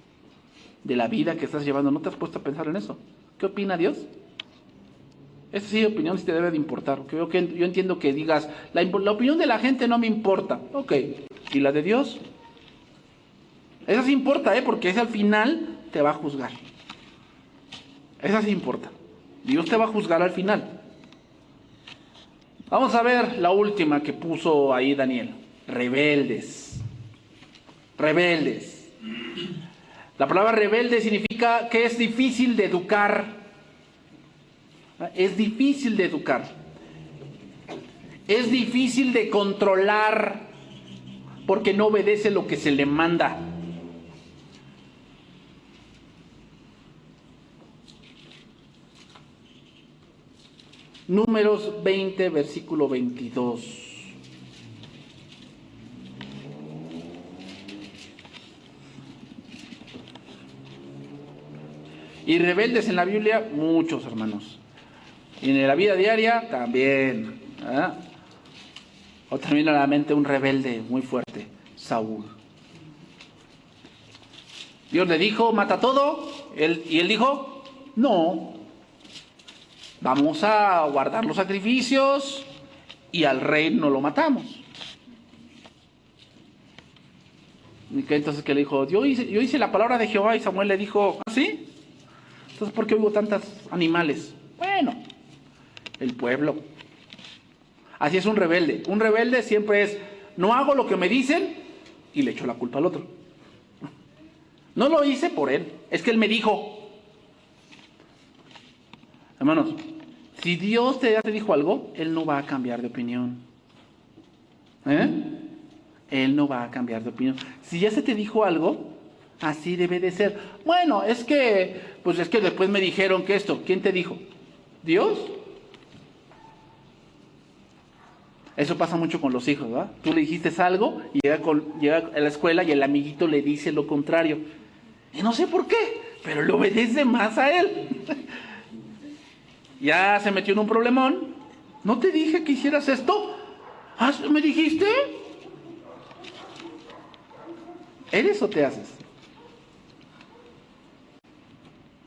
De la vida que estás llevando, ¿no te has puesto a pensar en eso? ¿Qué opina Dios? Esa sí opinión sí te debe de importar. Yo entiendo que digas, la opinión de la gente no me importa. Ok, ¿y la de Dios? Esa sí importa, porque esa al final te va a juzgar. Esa sí importa. Dios te va a juzgar al final. Vamos a ver la última que puso ahí Daniel. Rebeldes. Rebeldes. La palabra rebelde significa que es difícil de educar. Es difícil de educar. Es difícil de controlar porque no obedece lo que se le manda. Números 20, versículo 22. Y rebeldes en la Biblia, muchos hermanos. Y en la vida diaria, también. O también a la mente un rebelde muy fuerte, Saúl. Dios le dijo, mata todo. Y él dijo, no. Vamos a guardar los sacrificios y al rey no lo matamos. Y que entonces que le dijo, yo hice la palabra de Jehová, y Samuel le dijo, ¿ah, sí? Entonces, ¿por qué hubo tantos animales? Bueno, el pueblo. Así es un rebelde. Un rebelde siempre es, no hago lo que me dicen y le echo la culpa al otro. No lo hice por él, es que él me dijo. Hermanos, si Dios ya te dijo algo, Él no va a cambiar de opinión. Él no va a cambiar de opinión. Si ya se te dijo algo, así debe de ser. Bueno, es que después me dijeron que esto. ¿Quién te dijo? ¿Dios? Eso pasa mucho con los hijos, ¿verdad? Tú le dijiste algo y llega a la escuela y el amiguito le dice lo contrario. Y no sé por qué, pero le obedece más a él. Ya se metió en un problemón. ¿No te dije que hicieras esto? ¿Ah, me dijiste? ¿Eres o te haces?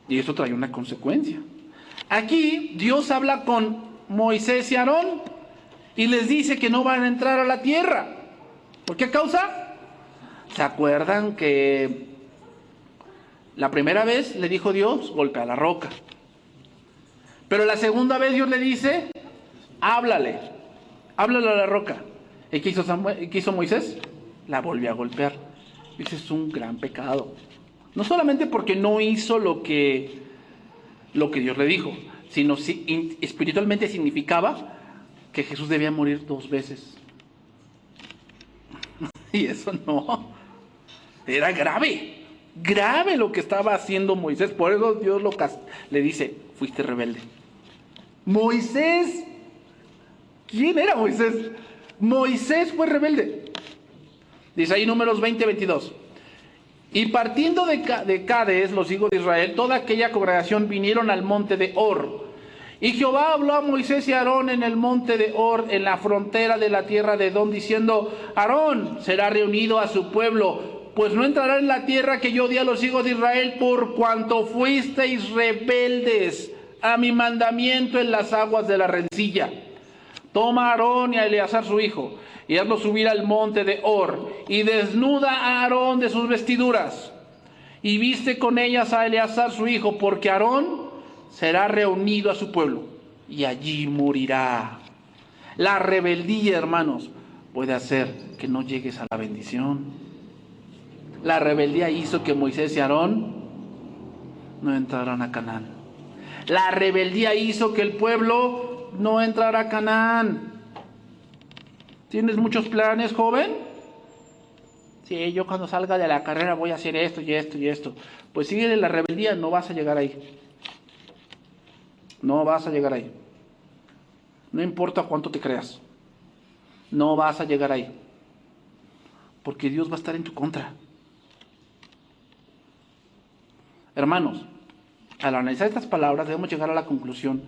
Y eso trae una consecuencia. Aquí Dios habla con Moisés y Aarón y les dice que no van a entrar a la tierra. ¿Por qué causa? ¿Se acuerdan que la primera vez le dijo Dios, golpea la roca? Pero la segunda vez Dios le dice, háblale a la roca. ¿Y qué hizo Moisés? La volvió a golpear. Ese es un gran pecado. No solamente porque no hizo lo que Dios le dijo, sino espiritualmente significaba que Jesús debía morir 2 veces. Y eso no. Era grave lo que estaba haciendo Moisés. Por eso Dios le dice, fuiste rebelde. Moisés, ¿quién era Moisés? Moisés fue rebelde. Dice ahí Números 20, 22. Y partiendo de Cades, los hijos de Israel, toda aquella congregación vinieron al monte de Hor. Y Jehová habló a Moisés y a Aarón en el monte de Hor, en la frontera de la tierra de Edom, diciendo, Aarón será reunido a su pueblo, pues no entrará en la tierra que yo di a los hijos de Israel, por cuanto fuisteis rebeldes a mi mandamiento en las aguas de la rencilla. Toma a Aarón y a Eleazar su hijo, y hazlo subir al monte de Hor, y desnuda a Aarón de sus vestiduras, y viste con ellas a Eleazar su hijo, porque Aarón será reunido a su pueblo, y allí morirá. La rebeldía, hermanos, puede hacer que no llegues a la bendición. La rebeldía hizo que Moisés y Aarón no entraran a Canaán. La rebeldía hizo que el pueblo no entrara a Canaán. ¿Tienes muchos planes, joven? Sí, yo cuando salga de la carrera voy a hacer esto y esto y esto. Pues sigue en la rebeldía, no vas a llegar ahí. No vas a llegar ahí. No importa cuánto te creas. No vas a llegar ahí. Porque Dios va a estar en tu contra. Hermanos, al analizar estas palabras debemos llegar a la conclusión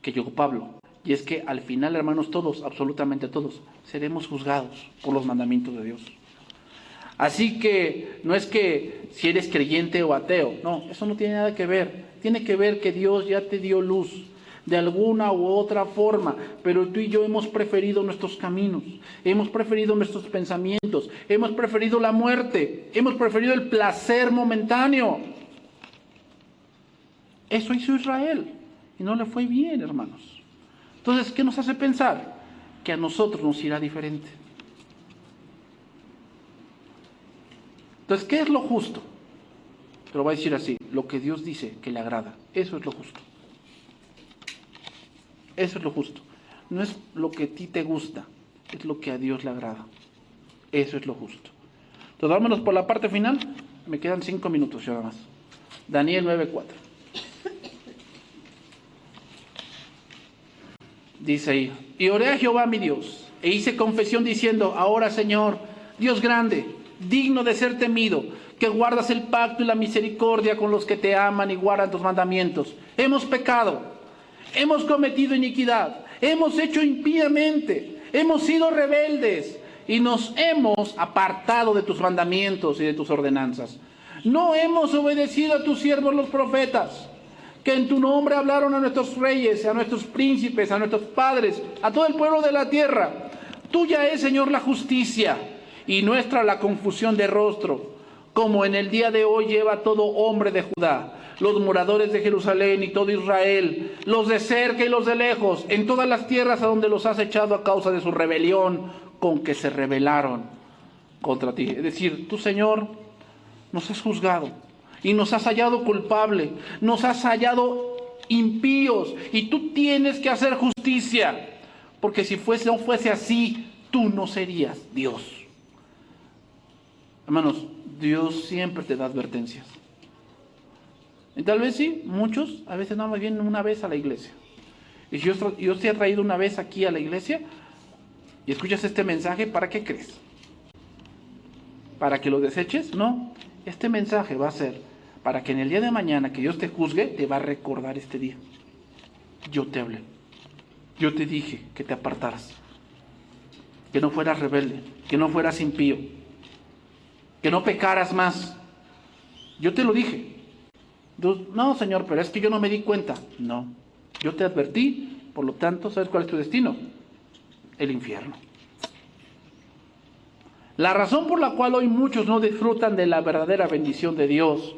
que llegó Pablo. Y es que al final, hermanos, todos, absolutamente todos, seremos juzgados por los mandamientos de Dios. Así que no es que si eres creyente o ateo, no, eso no tiene nada que ver. Tiene que ver que Dios ya te dio luz de alguna u otra forma, pero tú y yo hemos preferido nuestros caminos, hemos preferido nuestros pensamientos, hemos preferido la muerte, hemos preferido el placer momentáneo. Eso hizo Israel y no le fue bien, hermanos. Entonces, ¿qué nos hace pensar? Que a nosotros nos irá diferente. Entonces, ¿qué es lo justo? Te lo voy a decir así, lo que Dios dice que le agrada, eso es lo justo. Eso es lo justo. No es lo que a ti te gusta, es lo que a Dios le agrada. Eso es lo justo. Entonces, vámonos por la parte final. Me quedan 5 minutos nada más. Daniel 9:4. Dice ahí: y oré a Jehová mi Dios, e hice confesión diciendo: ahora, Señor, Dios grande, digno de ser temido, que guardas el pacto y la misericordia con los que te aman y guardan tus mandamientos. Hemos pecado, hemos cometido iniquidad, hemos hecho impíamente, hemos sido rebeldes y nos hemos apartado de tus mandamientos y de tus ordenanzas. No hemos obedecido a tus siervos los profetas, que en tu nombre hablaron a nuestros reyes, a nuestros príncipes, a nuestros padres, a todo el pueblo de la tierra. Tuya es, Señor, la justicia, y nuestra la confusión de rostro, como en el día de hoy lleva todo hombre de Judá, los moradores de Jerusalén y todo Israel, los de cerca y los de lejos, en todas las tierras a donde los has echado a causa de su rebelión, con que se rebelaron contra ti. Es decir, tú, Señor, nos has juzgado y nos has hallado culpable, nos has hallado impíos, y tú tienes que hacer justicia, porque si no fuese así, tú no serías Dios. Hermanos, Dios siempre te da advertencias. Y tal vez sí, muchos a veces nada más vienen una vez a la iglesia. Y si yo te he traído una vez aquí a la iglesia y escuchas este mensaje, ¿para qué crees? ¿Para que lo deseches? No, este mensaje va a ser para que en el día de mañana que Dios te juzgue, te va a recordar este día. Yo te hablé, yo te dije que te apartaras, que no fueras rebelde, que no fueras impío, que no pecaras más. Yo te lo dije. Entonces, no, Señor, pero es que yo no me di cuenta. No, yo te advertí, por lo tanto, ¿sabes cuál es tu destino? El infierno. La razón por la cual hoy muchos no disfrutan de la verdadera bendición de Dios,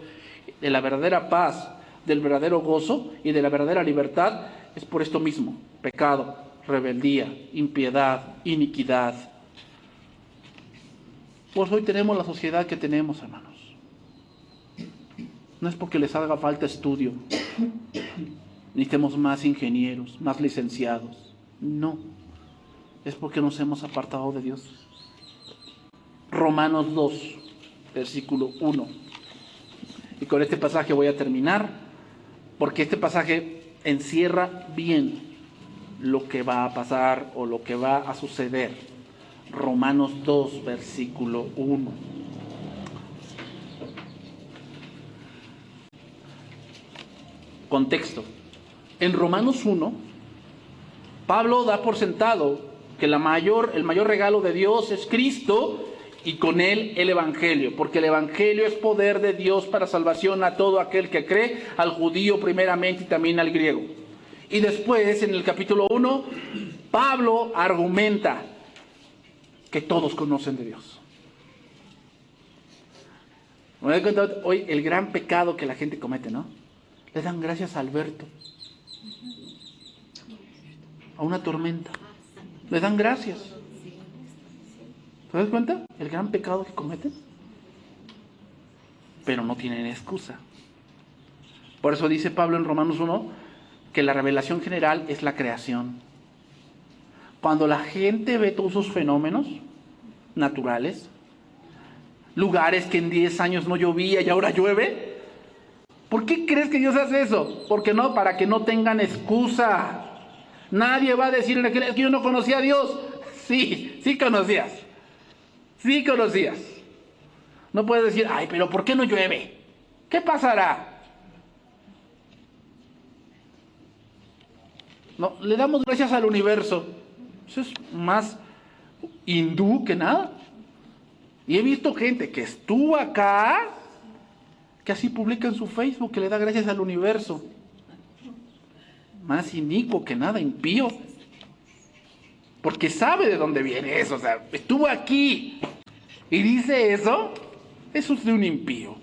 de la verdadera paz, del verdadero gozo y de la verdadera libertad, es por esto mismo: pecado, rebeldía, impiedad, iniquidad. Pues hoy tenemos la sociedad que tenemos, hermanos. No es porque les haga falta estudio, necesitemos más ingenieros, más licenciados. No, es porque nos hemos apartado de Dios. Romanos 2, versículo 1. Y con este pasaje voy a terminar, porque este pasaje encierra bien lo que va a pasar o lo que va a suceder. Romanos 2, versículo 1. Contexto. En Romanos 1, Pablo da por sentado que el mayor regalo de Dios es Cristo, y con él el Evangelio, porque el Evangelio es poder de Dios para salvación a todo aquel que cree, al judío primeramente y también al griego. Y después, en el capítulo 1, Pablo argumenta que todos conocen de Dios. Me doy cuenta hoy el gran pecado que la gente comete, ¿no? Le dan gracias a Alberto, a una tormenta, le dan gracias. ¿Te das cuenta? El gran pecado que cometen. Pero no tienen excusa. Por eso dice Pablo en Romanos 1 que la revelación general es la creación. Cuando la gente ve todos esos fenómenos naturales, lugares que en 10 años no llovía y ahora llueve, ¿por qué crees que Dios hace eso? Porque no, para que no tengan excusa. Nadie va a decir que yo no conocía a Dios. Sí conocías. Sí conocías. No puedes decir, ay, pero ¿por qué no llueve? ¿Qué pasará? No, le damos gracias al universo. Eso es más hindú que nada. Y he visto gente que estuvo acá, que así publica en su Facebook, que le da gracias al universo. Más inicuo que nada, impío. Porque sabe de dónde viene eso. O sea, estuvo aquí y dice eso. Eso es de un impío.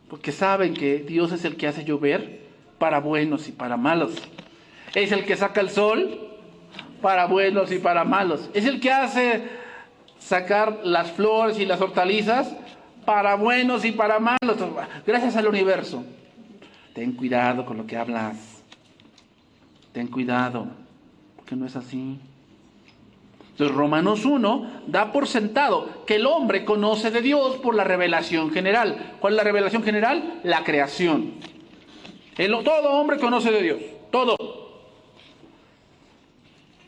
Porque saben que Dios es el que hace llover para buenos y para malos. Es el que saca el sol para buenos y para malos. Es el que hace sacar las flores y las hortalizas para buenos y para malos. Gracias al universo. Ten cuidado con lo que hablas. Ten cuidado, porque no es así. Entonces Romanos 1 da por sentado que el hombre conoce de Dios por la revelación general. ¿Cuál es la revelación general? La creación. Todo hombre conoce de Dios, todo.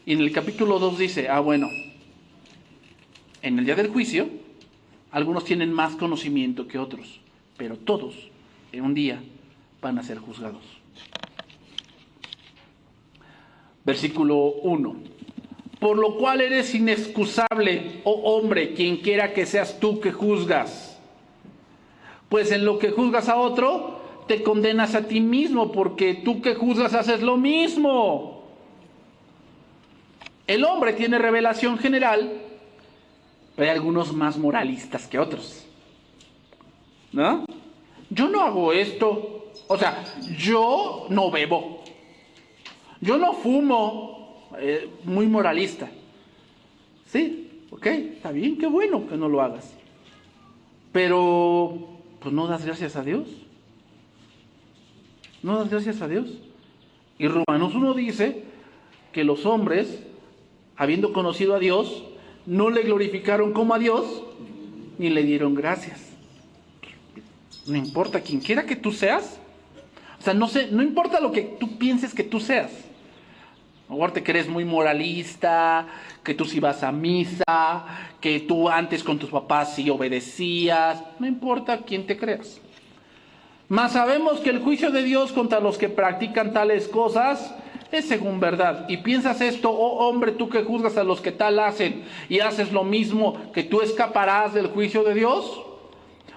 Y en el capítulo 2 dice, bueno, en el día del juicio, algunos tienen más conocimiento que otros, pero todos en un día van a ser juzgados. Versículo 1. Por lo cual eres inexcusable, oh hombre, quien quiera que seas tú que juzgas. Pues en lo que juzgas a otro, te condenas a ti mismo, porque tú que juzgas haces lo mismo. El hombre tiene revelación general, pero hay algunos más moralistas que otros. ¿No? Yo no hago esto. O sea, yo no bebo. Yo no fumo. Muy moralista. Sí, ok, está bien, qué bueno que no lo hagas. Pero, pues no das gracias a Dios. No das gracias a Dios. Y Romanos 1 dice que los hombres, habiendo conocido a Dios, no le glorificaron como a Dios, ni le dieron gracias. No importa quién quiera que tú seas. O sea, no importa lo que tú pienses que tú seas. Ahorita que eres muy moralista, que tú sí vas a misa, que tú antes con tus papás sí obedecías. No importa quién te creas. Mas sabemos que el juicio de Dios contra los que practican tales cosas es según verdad. Y piensas esto, oh hombre, tú que juzgas a los que tal hacen y haces lo mismo, que tú escaparás del juicio de Dios.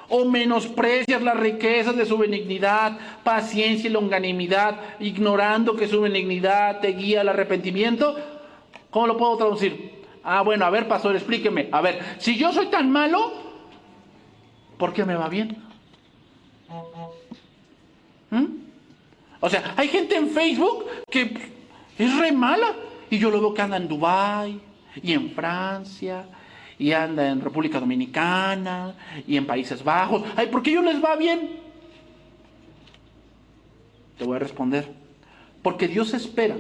¿O menosprecias las riquezas de su benignidad, paciencia y longanimidad, ignorando que su benignidad te guía al arrepentimiento? ¿Cómo lo puedo traducir? Bueno, a ver, pastor, explíqueme. A ver, si yo soy tan malo, ¿por qué me va bien? O sea, hay gente en Facebook que es re mala, y yo lo veo que anda en Dubái y en Francia, y anda en República Dominicana y en Países Bajos. ¿Por qué ellos les va bien? Te voy a responder. Porque Dios espera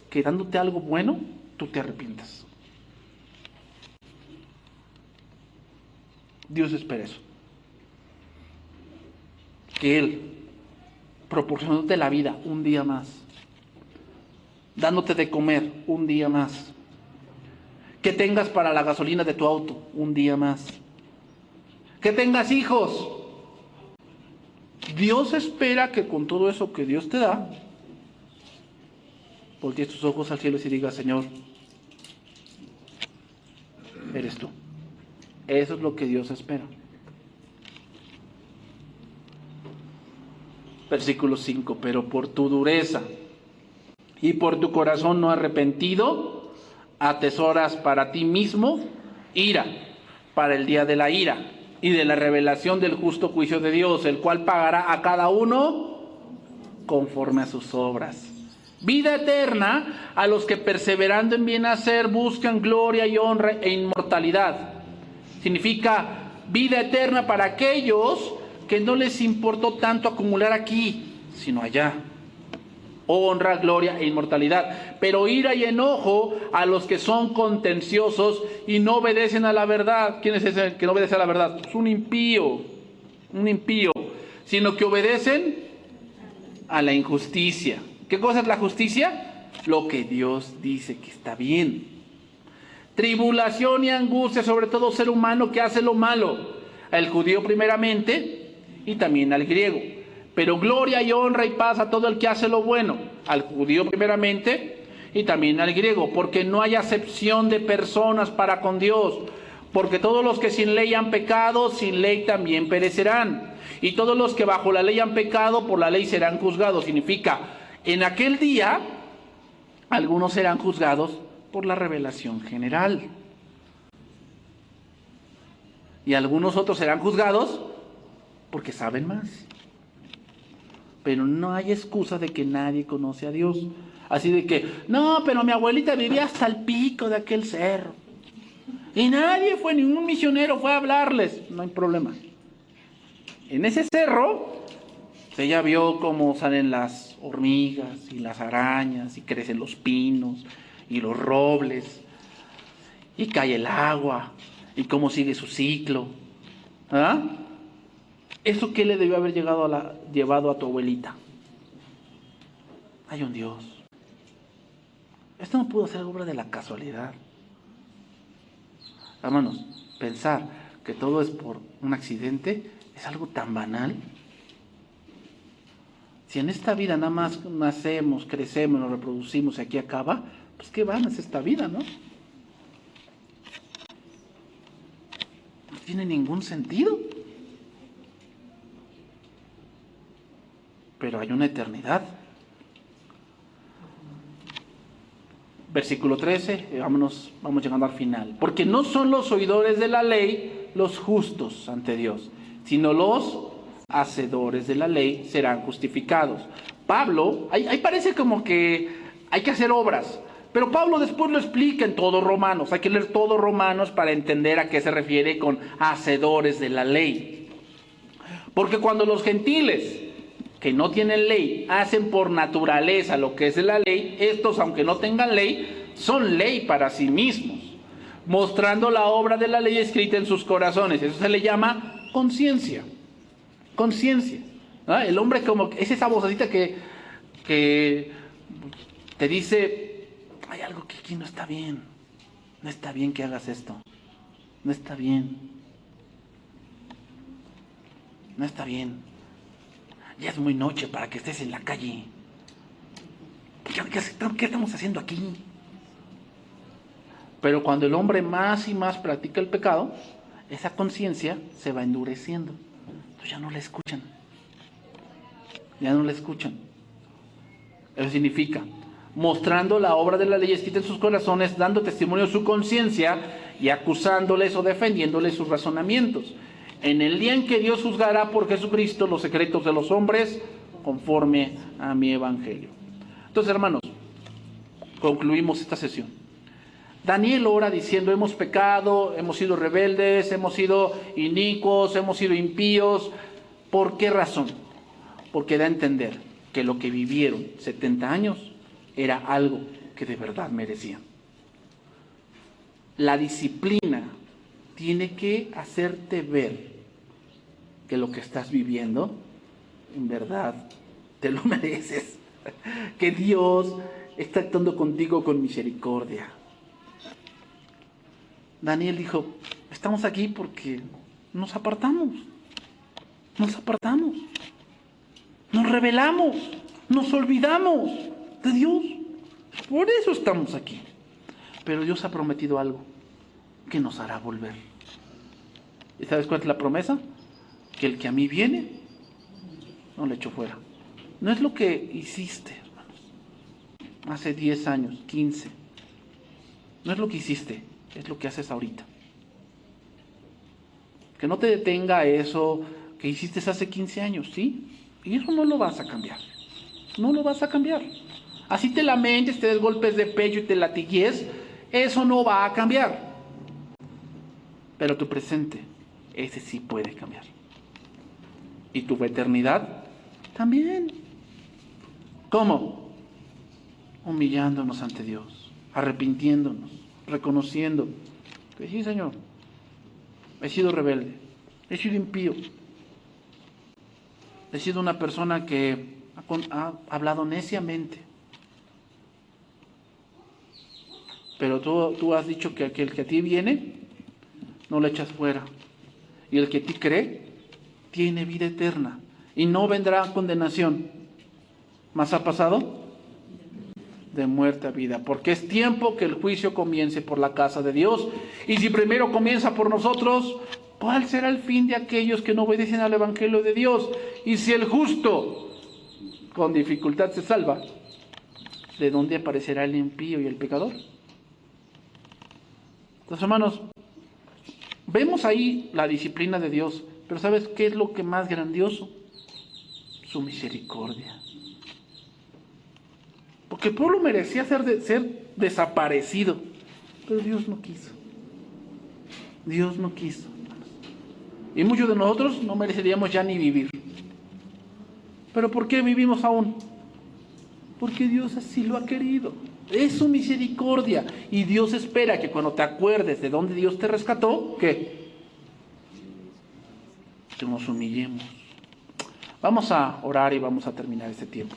que dándote algo bueno, tú te arrepientas. Dios espera eso. Que Él, proporcionándote la vida un día más, dándote de comer un día más, que tengas para la gasolina de tu auto un día más, que tengas hijos. Dios espera que con todo eso que Dios te da, voltees tus ojos al cielo y digas, Señor, eres tú. Eso es lo que Dios espera. Versículo 5, pero por tu dureza y por tu corazón no arrepentido, atesoras para ti mismo ira, para el día de la ira y de la revelación del justo juicio de Dios, el cual pagará a cada uno conforme a sus obras. Vida eterna a los que perseverando en bien hacer buscan gloria y honra e inmortalidad. Significa vida eterna para aquellos que no les importó tanto acumular aquí, sino allá. Honra, gloria e inmortalidad. Pero ira y enojo a los que son contenciosos y no obedecen a la verdad. ¿Quién es ese que no obedece a la verdad? Es un impío, sino que obedecen a la injusticia. ¿Qué cosa es la justicia? Lo que Dios dice que está bien. Tribulación y angustia sobre todo ser humano que hace lo malo, al judío primeramente y también al griego. Pero gloria y honra y paz a todo el que hace lo bueno, al judío primeramente y también al griego, porque no hay acepción de personas para con Dios, porque todos los que sin ley han pecado, sin ley también perecerán, y todos los que bajo la ley han pecado, por la ley serán juzgados. Significa, en aquel día, algunos serán juzgados por la revelación general, y algunos otros serán juzgados porque saben más. Pero no hay excusa de que nadie conoce a Dios. Así de que, no, pero mi abuelita vivía hasta el pico de aquel cerro. Y nadie fue, ningún misionero fue a hablarles. No hay problema. En ese cerro, ella vio cómo salen las hormigas y las arañas, y crecen los pinos y los robles, y cae el agua, y cómo sigue su ciclo. ¿Ah? ¿Eso qué le debió haber llevado a tu abuelita? Hay un Dios. Esto no pudo ser obra de la casualidad. Hermanos, pensar que todo es por un accidente es algo tan banal. Si en esta vida nada más nacemos, crecemos, nos reproducimos y aquí acaba, pues qué vana es esta vida, ¿no? No tiene ningún sentido. Pero hay una eternidad. Versículo 13, vamos llegando al final. Porque no son los oidores de la ley los justos ante Dios, sino los hacedores de la ley serán justificados. Pablo, ahí parece como que hay que hacer obras, pero Pablo después lo explica en todo Romanos. Hay que leer todo Romanos para entender a qué se refiere con hacedores de la ley. Porque cuando los gentiles que no tienen ley hacen por naturaleza lo que es de la ley, estos, aunque no tengan ley, son ley para sí mismos, mostrando la obra de la ley escrita en sus corazones. Eso se le llama conciencia. Conciencia. ¿Ah? El hombre como es esa vocecita que te dice, hay algo que aquí no está bien. No está bien que hagas esto. No está bien. No está bien. Ya es muy noche para que estés en la calle. ¿Qué estamos haciendo aquí? Pero cuando el hombre más y más practica el pecado, esa conciencia se va endureciendo. Entonces ya no la escuchan. Ya no la escuchan. Eso significa, mostrando la obra de la ley escrita en sus corazones, dando testimonio de su conciencia y acusándoles o defendiéndoles sus razonamientos. En el día en que Dios juzgará por Jesucristo los secretos de los hombres, conforme a mi evangelio. Entonces, hermanos, concluimos esta sesión. Daniel ora diciendo, hemos pecado, hemos sido rebeldes, hemos sido inicuos, hemos sido impíos. ¿Por qué razón? Porque da a entender que lo que vivieron 70 años era algo que de verdad merecían. La disciplina tiene que hacerte ver que lo que estás viviendo, en verdad, te lo mereces. Que Dios está actuando contigo con misericordia. Daniel dijo, estamos aquí porque nos apartamos. Nos rebelamos, nos olvidamos de Dios. Por eso estamos aquí. Pero Dios ha prometido algo, que nos hará volver. ¿Y sabes cuál es la promesa? Que el que a mí viene, no le echo fuera. No es lo que hiciste, hermanos, hace 10 años, 15. No es lo que hiciste, es lo que haces ahorita. Que no te detenga eso que hiciste hace 15 años, ¿sí? Y eso no lo vas a cambiar. No lo vas a cambiar. Así te lamentes, te des golpes de pecho y te latigues, eso no va a cambiar. Pero tu presente, ese sí puede cambiar. Y tu eternidad también. ¿Cómo? Humillándonos ante Dios, arrepintiéndonos, reconociendo que sí, Señor, he sido rebelde, he sido impío, he sido una persona que ha hablado neciamente. Pero tú has dicho que aquel que a ti viene, no lo echas fuera. Y el que a ti cree, tiene vida eterna. Y no vendrá condenación. ¿Más ha pasado? de muerte a vida, porque es tiempo que el juicio comience por la casa de Dios. Y si primero comienza por nosotros, ¿cuál será el fin de aquellos que no obedecen al Evangelio de Dios? Y si el justo con dificultad se salva, ¿de dónde aparecerá el impío y el pecador? Entonces, hermanos, vemos ahí la disciplina de Dios, pero ¿sabes qué es lo que más grandioso? Su misericordia. Porque el pueblo merecía ser desaparecido, pero Dios no quiso. Dios no quiso. Y muchos de nosotros no mereceríamos ya ni vivir. ¿Pero por qué vivimos aún? Porque Dios así lo ha querido. Es su misericordia. Y Dios espera que cuando te acuerdes de dónde Dios te rescató, ¿qué? Que nos humillemos. Vamos a orar y vamos a terminar este tiempo.